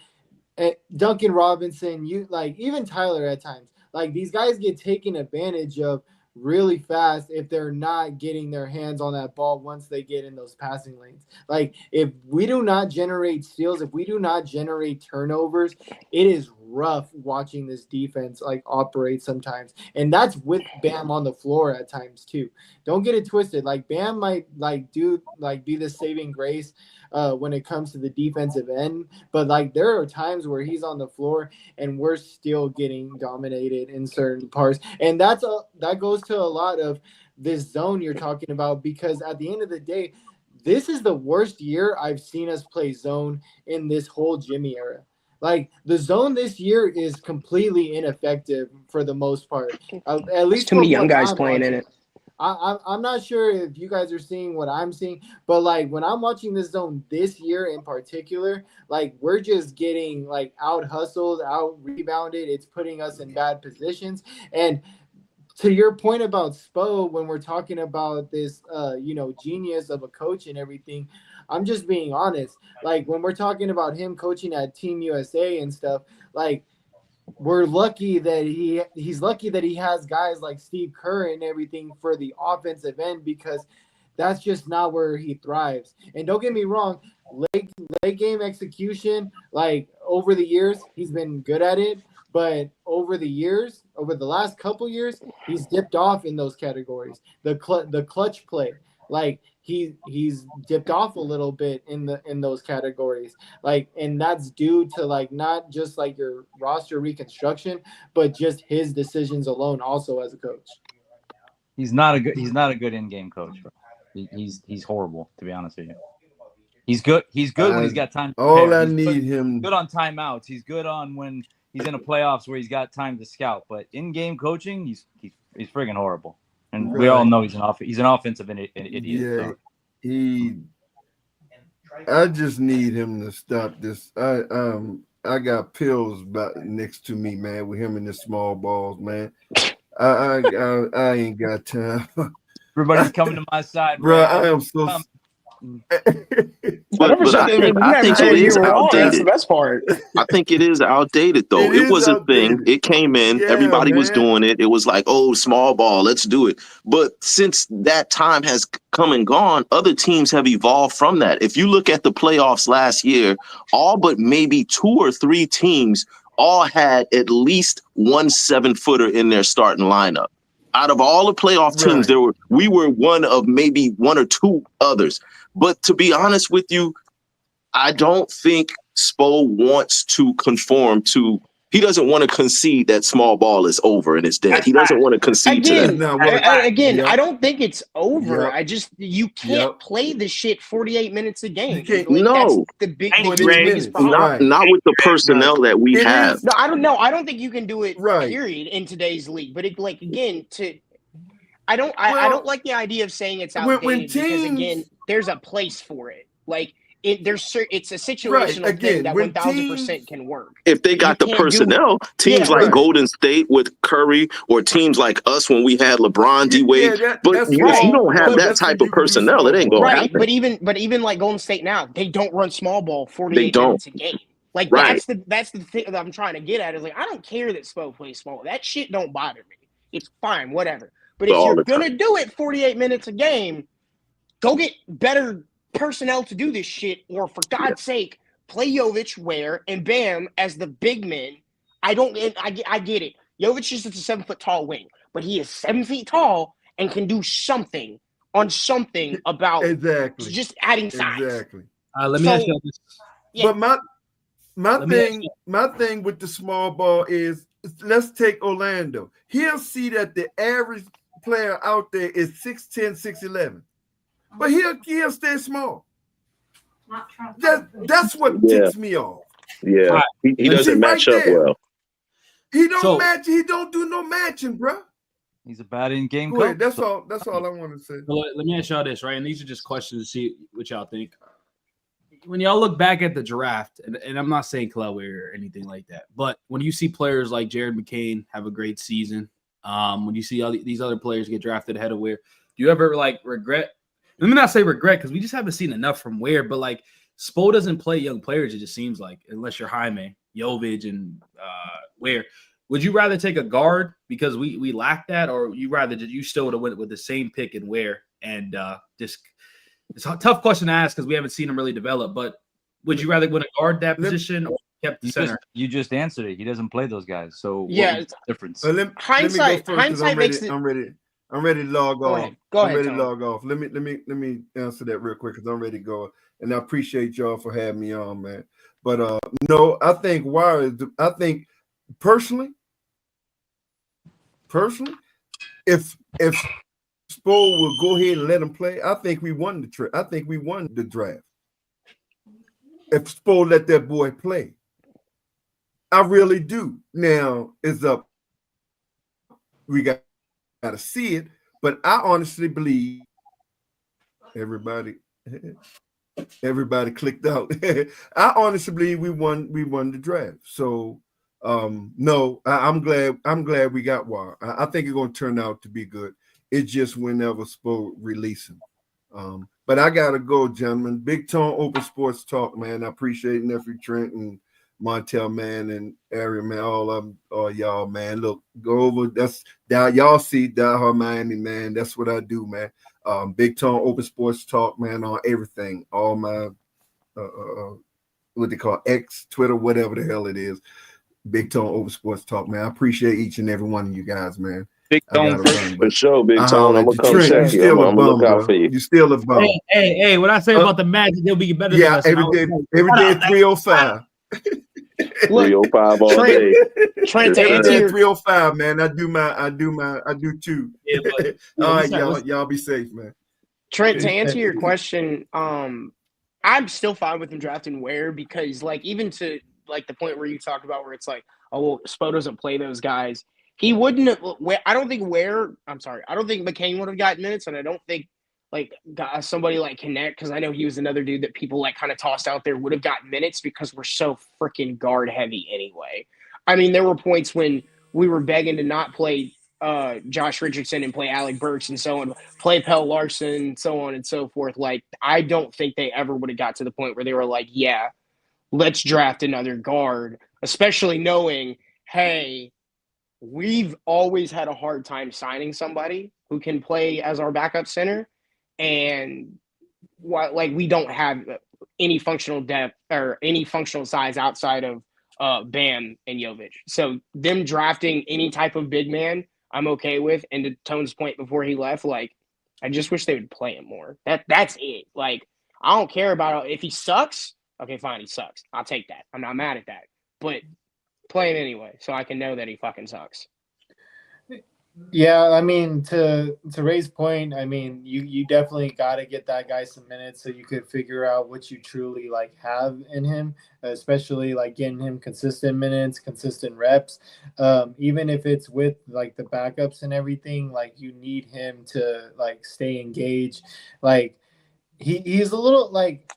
[SPEAKER 2] Duncan Robinson, even Tyler at times. Like, these guys get taken advantage of really fast if they're not getting their hands on that ball once they get in those passing lanes. Like, if we do not generate steals, if we do not generate turnovers, it is rough watching this defense operate sometimes. And that's with Bam on the floor at times too. Don't get it twisted. Like, Bam might be the saving grace when it comes to the defensive end, but there are times where he's on the floor and we're still getting dominated in certain parts. And that goes to a lot of this zone you're talking about, because at the end of the day, this is the worst year I've seen us play zone in this whole Jimmy era. Like, the zone this year is completely ineffective for the most part. At least
[SPEAKER 1] too many young guys playing in it.
[SPEAKER 2] I'm not sure if you guys are seeing what I'm seeing, but when I'm watching this zone this year in particular, we're just getting out hustled, out rebounded. It's putting us in bad positions. And to your point about Spo, when we're talking about this, genius of a coach and everything, I'm just being honest. When we're talking about him coaching at Team USA and stuff, we're lucky that he's lucky that he has guys like Steve Kerr and everything for the offensive end, because that's just not where he thrives. And don't get me wrong, late game execution, over the years, he's been good at it. But over the last couple years, he's dipped off in those categories. The clutch play, he's dipped off a little bit in those categories. And that's due to not just your roster reconstruction, but just his decisions alone also as a coach.
[SPEAKER 6] He's not a good in-game coach, bro. He's horrible, to be honest with you. He's good when he's got time to prepare. He's good on timeouts. He's good on when he's in the playoffs where he's got time to scout, but in-game coaching, he's friggin' horrible. And we all know he's an offensive idiot.
[SPEAKER 7] Yeah, so. I just need him to stop this. I got pills next to me, man, with him and the small balls, man. I ain't got time.
[SPEAKER 6] Everybody's coming to my side,
[SPEAKER 7] bro. I am so.
[SPEAKER 8] But I think it is outdated.
[SPEAKER 1] That's the best part.
[SPEAKER 8] I think it is outdated, though. It was a thing. It came in. Everybody was doing it. It was like, oh, small ball, let's do it. But since that time has come and gone, other teams have evolved from that. If you look at the playoffs last year, all but maybe 2 or 3 teams all had at least 1 7-footer in their starting lineup. Out of all the playoff teams, we were one of maybe 1 or 2 others. But to be honest with you, I don't think Spo wants to conform to. He doesn't want to concede that small ball is over and it's dead. He doesn't want to concede to that.
[SPEAKER 1] I don't think it's over. You can't play this shit 48 minutes a game.
[SPEAKER 8] That's
[SPEAKER 1] the biggest problem.
[SPEAKER 8] Not with the personnel that we have.
[SPEAKER 1] No, I don't know. I don't think you can do it. Period in today's league. But I don't like the idea of saying it's outdated because again, there's a place for it. It's a situational thing that 1000% can work.
[SPEAKER 8] If they got the personnel, teams like Golden State with Curry, or teams like us when we had LeBron, D-Wade. If you don't have that type of personnel, it ain't gonna happen.
[SPEAKER 1] But even like Golden State now, they don't run small ball 48 minutes a game. That's the thing that I'm trying to get at. Is I don't care that Spo plays small. That shit don't bother me. It's fine, whatever. But if you're gonna do it 48 minutes a game, go get better personnel to do this shit, or for God's sake, play Jovic and Bam as the big men. I get it. Jovic is just a 7-foot tall wing, but he is 7 feet tall and can do something about just adding size.
[SPEAKER 4] Let me ask you this.
[SPEAKER 7] But my thing with the small ball is, let's take Orlando. He'll see that the average player out there is 6'10", 6'11", but he'll stay small. That's what ticks me off.
[SPEAKER 8] Yeah, he doesn't match up well.
[SPEAKER 7] He don't match. He don't do no matching, bro.
[SPEAKER 6] He's a bad in-game
[SPEAKER 7] coach. That's
[SPEAKER 6] so.
[SPEAKER 7] all. That's all I want to say.
[SPEAKER 4] Let me ask y'all this, right? And these are just questions to see what y'all think. When y'all look back at the draft, and I'm not saying Chloe or anything like that, but when you see players like Jared McCain have a great season, when you see all these other players get drafted ahead of Ware, do you ever like regret? Let me not say regret because we just haven't seen enough from Ware, but like Spo doesn't play young players, it just seems like, unless you're Jaime, Jovic, and Ware. Would you rather take a guard because we lack that, or you still would have went with the same pick and Ware? And just it's a tough question to ask because we haven't seen him really develop. But would you rather win a guard that position or kept the center?
[SPEAKER 6] You just answered it. He doesn't play those guys, so
[SPEAKER 1] yeah,
[SPEAKER 6] what's the difference.
[SPEAKER 1] Hindsight makes it.
[SPEAKER 7] I'm ready to log off.
[SPEAKER 1] Go ahead.
[SPEAKER 7] I'm ready to log off. Let me answer that real quick because I'm ready to go. And I appreciate y'all for having me on, man. But no, I think personally, if Spo will go ahead and let him play, I think we won the draft. If Spo let that boy play, I really do. Now it's up. We got to see it, but I honestly believe everybody clicked out. I honestly believe we won the draft. So no, I'm glad we got War. I think it's gonna turn out to be good. It's just whenever Spo release him. But I gotta go, gentlemen. Big Tone Open Sports Talk, man. I appreciate nephew Trent and Montel, man, and Ariel, man, all y'all, man. Look, go over. Y'all see Die Hard Miami, man. That's what I do, man. Big Tone Open Sports Talk, man, on everything. All my what they call X, Twitter, whatever the hell it is. Big Tone Open Sports Talk, man. I appreciate each and every one of you guys, man.
[SPEAKER 8] Big Tone for sure, Big Tone. I'm gonna come check you. I'm gonna look out for you.
[SPEAKER 7] You still a bum.
[SPEAKER 4] Hey, what I say about the Magic, they'll be better than us.
[SPEAKER 7] Every day 305.
[SPEAKER 8] 305 all day.
[SPEAKER 1] Trent, to answer your
[SPEAKER 7] 305, man. I do too. Yeah, but, all right, y'all be safe, man.
[SPEAKER 1] Trent, to answer your question, I'm still fine with him drafting Ware because, like, even to like the point where you talked about where it's like, oh, well, Spo doesn't play those guys. He wouldn't have. I don't think McCain would have gotten minutes, and I don't think like somebody like Connect, because I know he was another dude that people like kind of tossed out there, would have gotten minutes because we're so freaking guard heavy anyway. I mean, there were points when we were begging to not play Josh Richardson and play Alec Burks and so on, play Pell Larson, so on and so forth. Like, I don't think they ever would have got to the point where they were like, yeah, let's draft another guard, especially knowing, hey, we've always had a hard time signing somebody who can play as our backup center. And like, we don't have any functional depth or any functional size outside of Bam and Jovic. So them drafting any type of big man, I'm okay with. And to Tone's point before he left, like, I just wish they would play him more. That's it. Like, I don't care about if he sucks. Okay, fine, he sucks. I'll take that. I'm not mad at that. But play him anyway, so I can know that he fucking sucks.
[SPEAKER 2] Yeah, I mean, to Ray's point, I mean, you definitely got to get that guy some minutes so you could figure out what you truly like have in him, especially like getting him consistent minutes, consistent reps. Even if it's with like the backups and everything, like you need him to like stay engaged. Like he's a little like,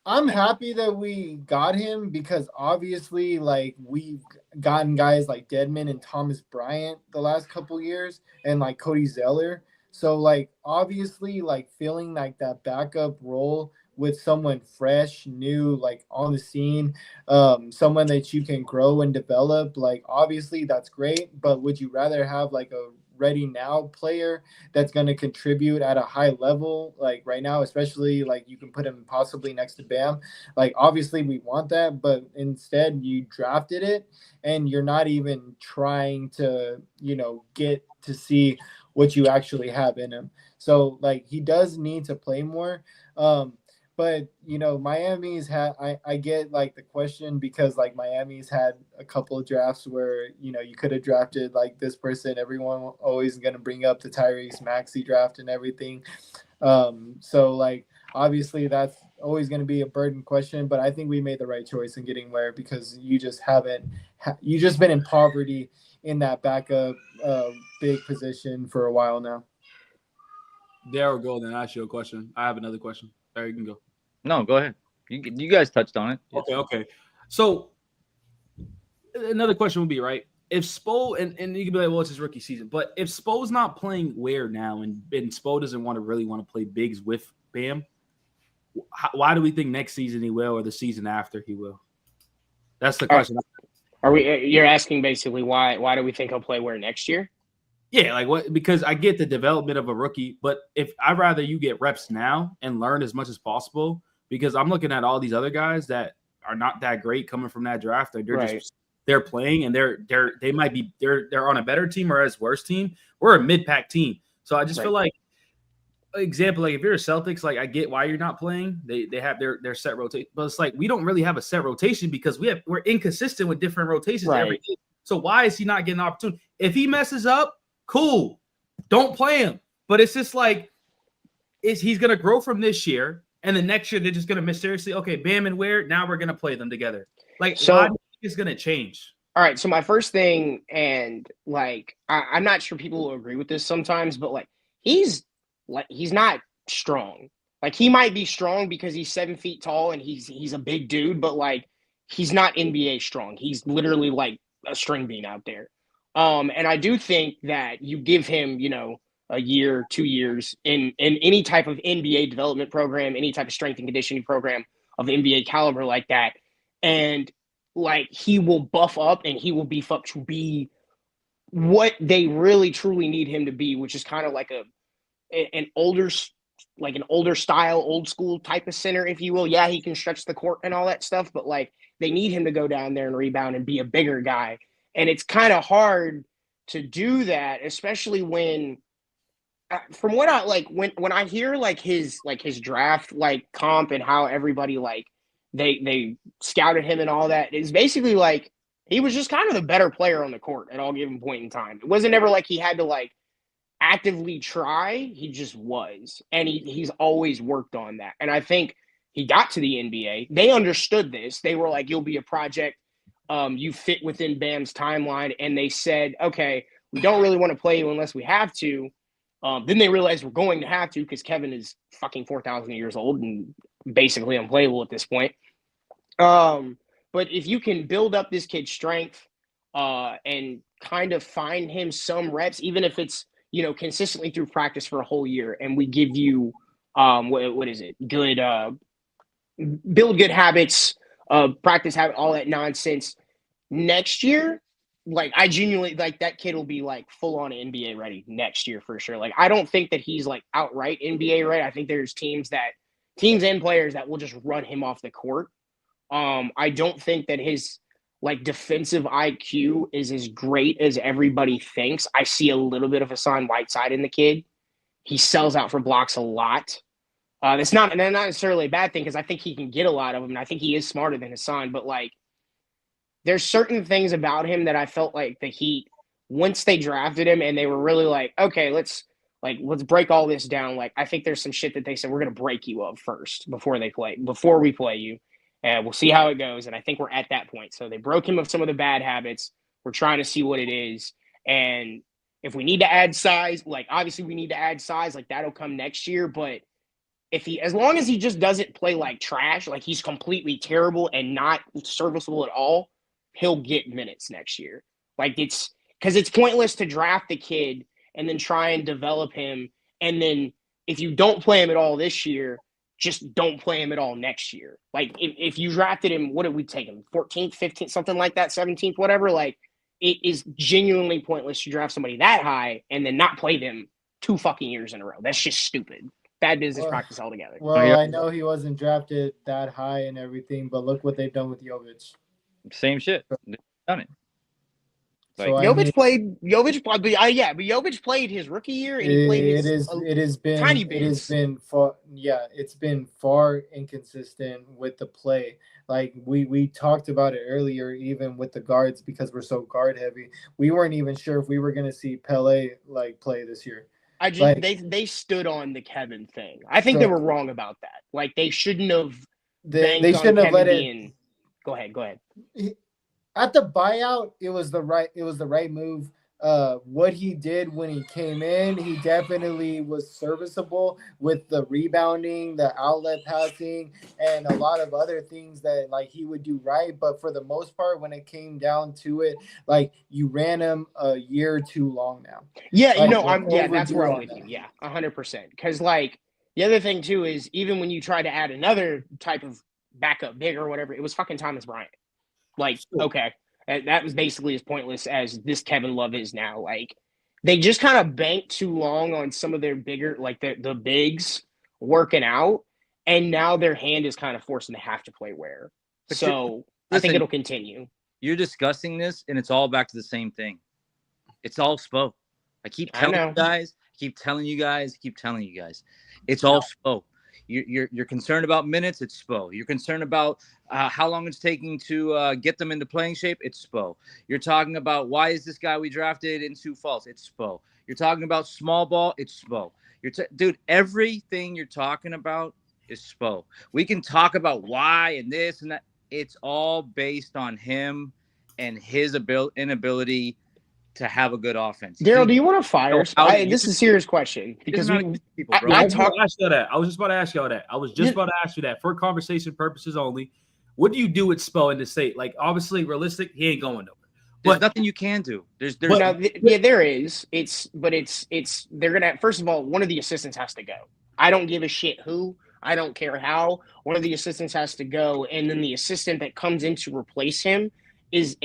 [SPEAKER 2] I'm happy that we got him because obviously, like, we've gotten guys like Dedmon and Thomas Bryant the last couple years and, like, Cody Zeller. So, like, obviously, like, feeling like that backup role with someone fresh, new, like, on the scene, someone that you can grow and develop, like, obviously that's great. But would you rather have, like, a ready now player that's going to contribute at a high level like right now, especially like you can put him possibly next to Bam? Like, obviously we want that, but instead you drafted it and you're not even trying to, get to see what you actually have in him. So like he does need to play more. But Miami's had I get like the question because like Miami's had a couple of drafts where you could have drafted like this person. Everyone always going to bring up the Tyrese Maxey draft and everything. So like obviously that's always going to be a burden question, but I think we made the right choice in getting Ware because you just been in poverty in that backup big position for a while now.
[SPEAKER 4] There we go. Then ask you a question. I have another question. There you can go.
[SPEAKER 9] No, go ahead. You guys touched on it.
[SPEAKER 4] Okay. So another question would be, right, if Spo and you can be like, well, it's his rookie season, but if Spo's not playing Ware now and Spo doesn't want to play bigs with Bam, why do we think next season he will or the season after he will? That's the question.
[SPEAKER 1] You're asking basically why do we think he'll play Ware next year?
[SPEAKER 4] Yeah, like what? Because I get the development of a rookie, but if I'd rather you get reps now and learn as much as possible, because I'm looking at all these other guys that are not that great coming from that draft. They're playing and they're on a better team or as worse team. We're a mid-pack team, so I just feel like, example, like if you're a Celtics, like I get why you're not playing. They have their set rotation, but it's like we don't really have a set rotation because we're inconsistent with different rotations every day. So why is he not getting an opportunity? If he messes up, cool, don't play him. But it's just like he's going to grow from this year, and the next year they're just going to mysteriously, okay, Bam and Ware, now we're going to play them together. Like, so why do you think it's going to change?
[SPEAKER 1] All right, so my first thing, and like I'm not sure people will agree with this sometimes, but like he's not strong. Like he might be strong because he's 7 feet tall and he's a big dude, but like he's not NBA strong. He's literally like a string bean out there. And I do think that you give him, a year, 2 years in any type of NBA development program, any type of strength and conditioning program of NBA caliber like that, and like he will buff up and he will beef up to be what they really truly need him to be, which is kind of like an older style, old school type of center, if you will. Yeah, he can stretch the court and all that stuff, but like they need him to go down there and rebound and be a bigger guy. And it's kind of hard to do that, especially when, from what I like, when I hear like his draft like comp and how everybody like they scouted him and all that, is basically like he was just kind of the better player on the court at all given point in time. It wasn't ever like he had to like actively try. He just was, and he's always worked on that. And I think he got to the NBA. They understood this. They were like, "You'll be a project. You fit within Bam's timeline," and they said, "Okay, we don't really want to play you unless we have to." Then they realized we're going to have to because Kevin is fucking 4,000 years old and basically unplayable at this point. But if you can build up this kid's strength and kind of find him some reps, even if it's consistently through practice for a whole year, and we give you what is it? Good build good habits, practice habit, all that nonsense. Next year, like I genuinely like that kid will be like full on NBA ready next year for sure. Like I don't think that he's like outright NBA ready. I think there's teams and players that will just run him off the court. I don't think that his like defensive IQ is as great as everybody thinks. I see a little bit of Hassan Whiteside in the kid. He sells out for blocks a lot. That's not necessarily a bad thing because I think he can get a lot of them. And I think he is smarter than Hassan, but like there's certain things about him that I felt like the Heat, once they drafted him and they were really like, okay, let's break all this down. Like, I think there's some shit that they said, we're going to break you of first before we play you. And we'll see how it goes. And I think we're at that point. So they broke him of some of the bad habits. We're trying to see what it is. And if we need to add size, like obviously we need to add size, like that'll come next year. But as long as he just doesn't play like trash, like he's completely terrible and not serviceable at all, he'll get minutes next year. Like it's pointless to draft the kid and then try and develop him. And then if you don't play him at all this year, just don't play him at all next year. Like if you drafted him, what did we take him? 14th, 15th, something like that, 17th, whatever. Like it is genuinely pointless to draft somebody that high and then not play them 2 fucking years in a row. That's just stupid. Bad business practice altogether.
[SPEAKER 2] Well, I know he wasn't drafted that high and everything, but look what they've done with Jovic.
[SPEAKER 9] Same shit. They've done it. Like,
[SPEAKER 2] So I
[SPEAKER 1] Jovic
[SPEAKER 2] mean,
[SPEAKER 1] played. But Jovic played his rookie year, and he played his
[SPEAKER 2] it has been
[SPEAKER 1] tiny
[SPEAKER 2] it has
[SPEAKER 1] bits.
[SPEAKER 2] been far, yeah, it's been far inconsistent with the play. Like we talked about it earlier, even with the guards, because we're so guard heavy. We weren't even sure if we were going to see Pele like play this year.
[SPEAKER 1] I just
[SPEAKER 2] Like
[SPEAKER 1] they stood on the Kevin thing. I think they were wrong about that. Like they shouldn't have
[SPEAKER 2] they
[SPEAKER 1] banked on
[SPEAKER 2] shouldn't have
[SPEAKER 1] Kevin
[SPEAKER 2] let it.
[SPEAKER 1] being. Go ahead.
[SPEAKER 2] At the buyout, it was the right move. What he did when he came in, he definitely was serviceable with the rebounding, the outlet passing, and a lot of other things that like he would do right. But for the most part, when it came down to it, like you ran him a year too long now.
[SPEAKER 1] Yeah,
[SPEAKER 2] Like,
[SPEAKER 1] that's where I'm with you. Yeah, 100%. Because like the other thing too is even when you try to add another type of backup big or whatever, it was fucking Thomas Bryant. Like, okay, and that was basically as pointless as this Kevin Love is now. Like, they just kind of banked too long on some of their bigger, like the bigs working out, and now their hand is kind of forcing to have to play where.
[SPEAKER 9] But
[SPEAKER 1] So I think
[SPEAKER 9] listen,
[SPEAKER 1] it'll continue.
[SPEAKER 9] you're discussing this, and it's all back to the same thing. It's all Spo. I keep telling you guys. It's all Spo. You're concerned about minutes. It's Spo. You're concerned about how long it's taking to get them into playing shape. It's Spo. You're talking about why is this guy we drafted in Sioux Falls? It's Spo. You're talking about small ball. It's Spo. Dude, everything you're talking about is Spo. We can talk about why and this and that. It's all based on him and his inability to have a good offense.
[SPEAKER 1] Daryl, do you want to fire? This is a serious question because
[SPEAKER 9] I
[SPEAKER 4] was just about to ask y'all that. For conversation purposes only. What do you do with Spo in the state? Like, obviously, realistic, he ain't going nowhere.
[SPEAKER 9] There's nothing you can do. There's
[SPEAKER 1] there is. It's they're gonna first of all, one of the assistants has to go. I don't give a shit who. I don't care how. One of the assistants has to go, and then the assistant that comes in to replace him is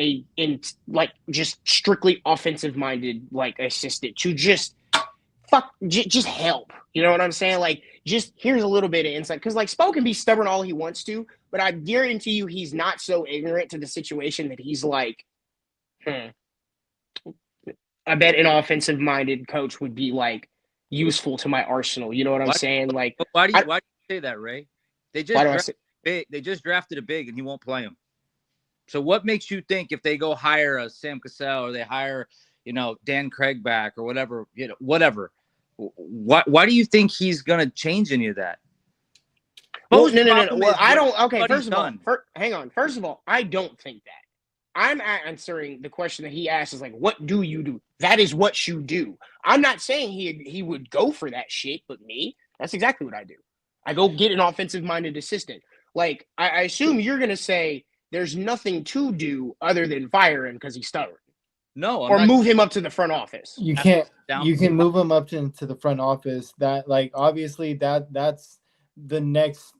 [SPEAKER 1] just strictly offensive minded assistant to just help. You know what I'm saying? Like, just here's a little bit of insight because Spo can be stubborn all he wants to, but I guarantee you he's not so ignorant to the situation that he's like, I bet an offensive minded coach would be useful to my arsenal. You know what I'm saying? Like,
[SPEAKER 9] why do you say that, Ray? They just drafted a big and he won't play him. So what makes you think if they go hire a Sam Cassell or they hire, Dan Craig back or whatever, whatever, why do you think he's going to change any of that?
[SPEAKER 1] Well, no. Well, I don't. Okay, first of all, hang on. First of all, I don't think that. I'm answering the question that he asked is what do you do? That is what you do. I'm not saying he would go for that shit, but me, that's exactly what I do. I go get an offensive-minded assistant. I assume you're going to say there's nothing to do other than fire him because he's stubborn.
[SPEAKER 9] No,
[SPEAKER 1] or move him up to the front office.
[SPEAKER 2] You can't. You can move him up to the front office. That obviously that's the next.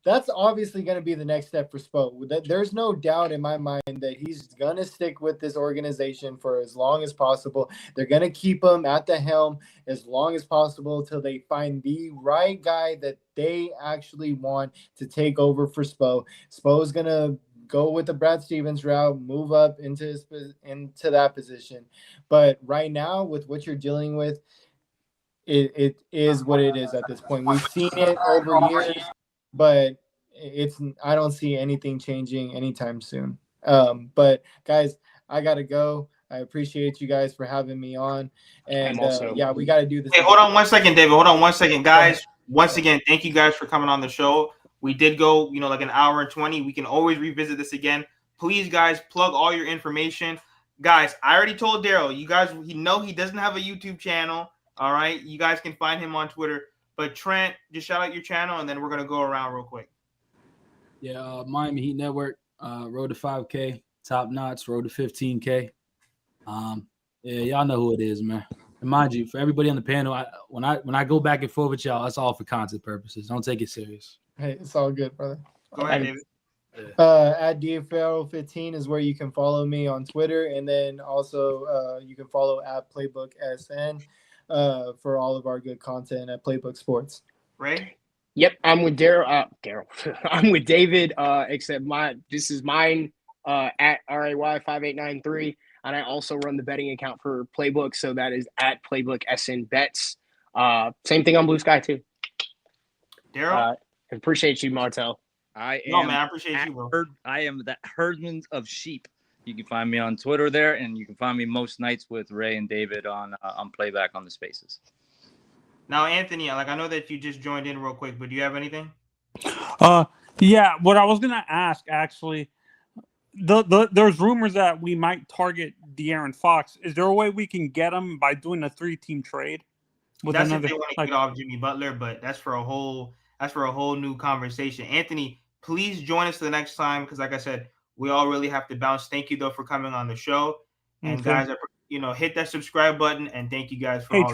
[SPEAKER 2] That's obviously going to be the next step for Spo. There's no doubt in my mind that he's going to stick with this organization for as long as possible. They're going to keep him at the helm as long as possible until they find the right guy that they actually want to take over for Spo. Spo's going to go with the Brad Stevens route, move up into that position. But right now, with what you're dealing with, it is what it is at this point. We've seen it over years, but I don't see anything changing anytime soon. But guys, I gotta go. I appreciate you guys for having me on. And we got to do this.
[SPEAKER 3] Hey, hold on 1 second, David. Hold on 1 second, guys. Once again, thank you guys for coming on the show. We did go, like an hour and 20. We can always revisit this again. Please, guys, plug all your information. Guys, I already told Daryl, you guys, he doesn't have a YouTube channel. All right. You guys can find him on Twitter. But Trent, just shout out your channel, and then we're going to go around real quick.
[SPEAKER 4] Yeah, Miami Heat Network, road to 5K, top notch, road to 15K. Yeah, y'all know who it is, man. And mind you, for everybody on the panel, when I go back and forth with y'all, that's all for content purposes. Don't take it serious.
[SPEAKER 2] Hey, it's all good, brother.
[SPEAKER 3] Go ahead, David.
[SPEAKER 2] At DFarrow15 is where you can follow me on Twitter, and then also you can follow at Playbook SN for all of our good content at Playbook Sports.
[SPEAKER 3] Ray?
[SPEAKER 1] Yep, I'm with Daryl. I'm with David. Except this is mine at RAY5893. And I also run the betting account for Playbook, so that is at Playbook SN Bets. Same thing on Blue Sky too.
[SPEAKER 3] Daryl,
[SPEAKER 1] appreciate you, Martel.
[SPEAKER 9] I
[SPEAKER 3] appreciate you, bro.
[SPEAKER 9] I am that herdman of sheep. You can find me on Twitter there, and you can find me most nights with Ray and David on Playback on the Spaces.
[SPEAKER 3] Now, Anthony, like I know that you just joined in real quick, but do you have anything?
[SPEAKER 10] Yeah. What I was gonna ask actually, there's rumors that we might target De'Aaron Fox. Is there a way we can get him by doing a 3-team trade?
[SPEAKER 3] That's if they want to get off Jimmy Butler, but that's for a whole new conversation. Anthony, please join us the next time because, like I said, we all really have to bounce. Thank you though for coming on the show, and guys, hit that subscribe button, and thank you guys for all.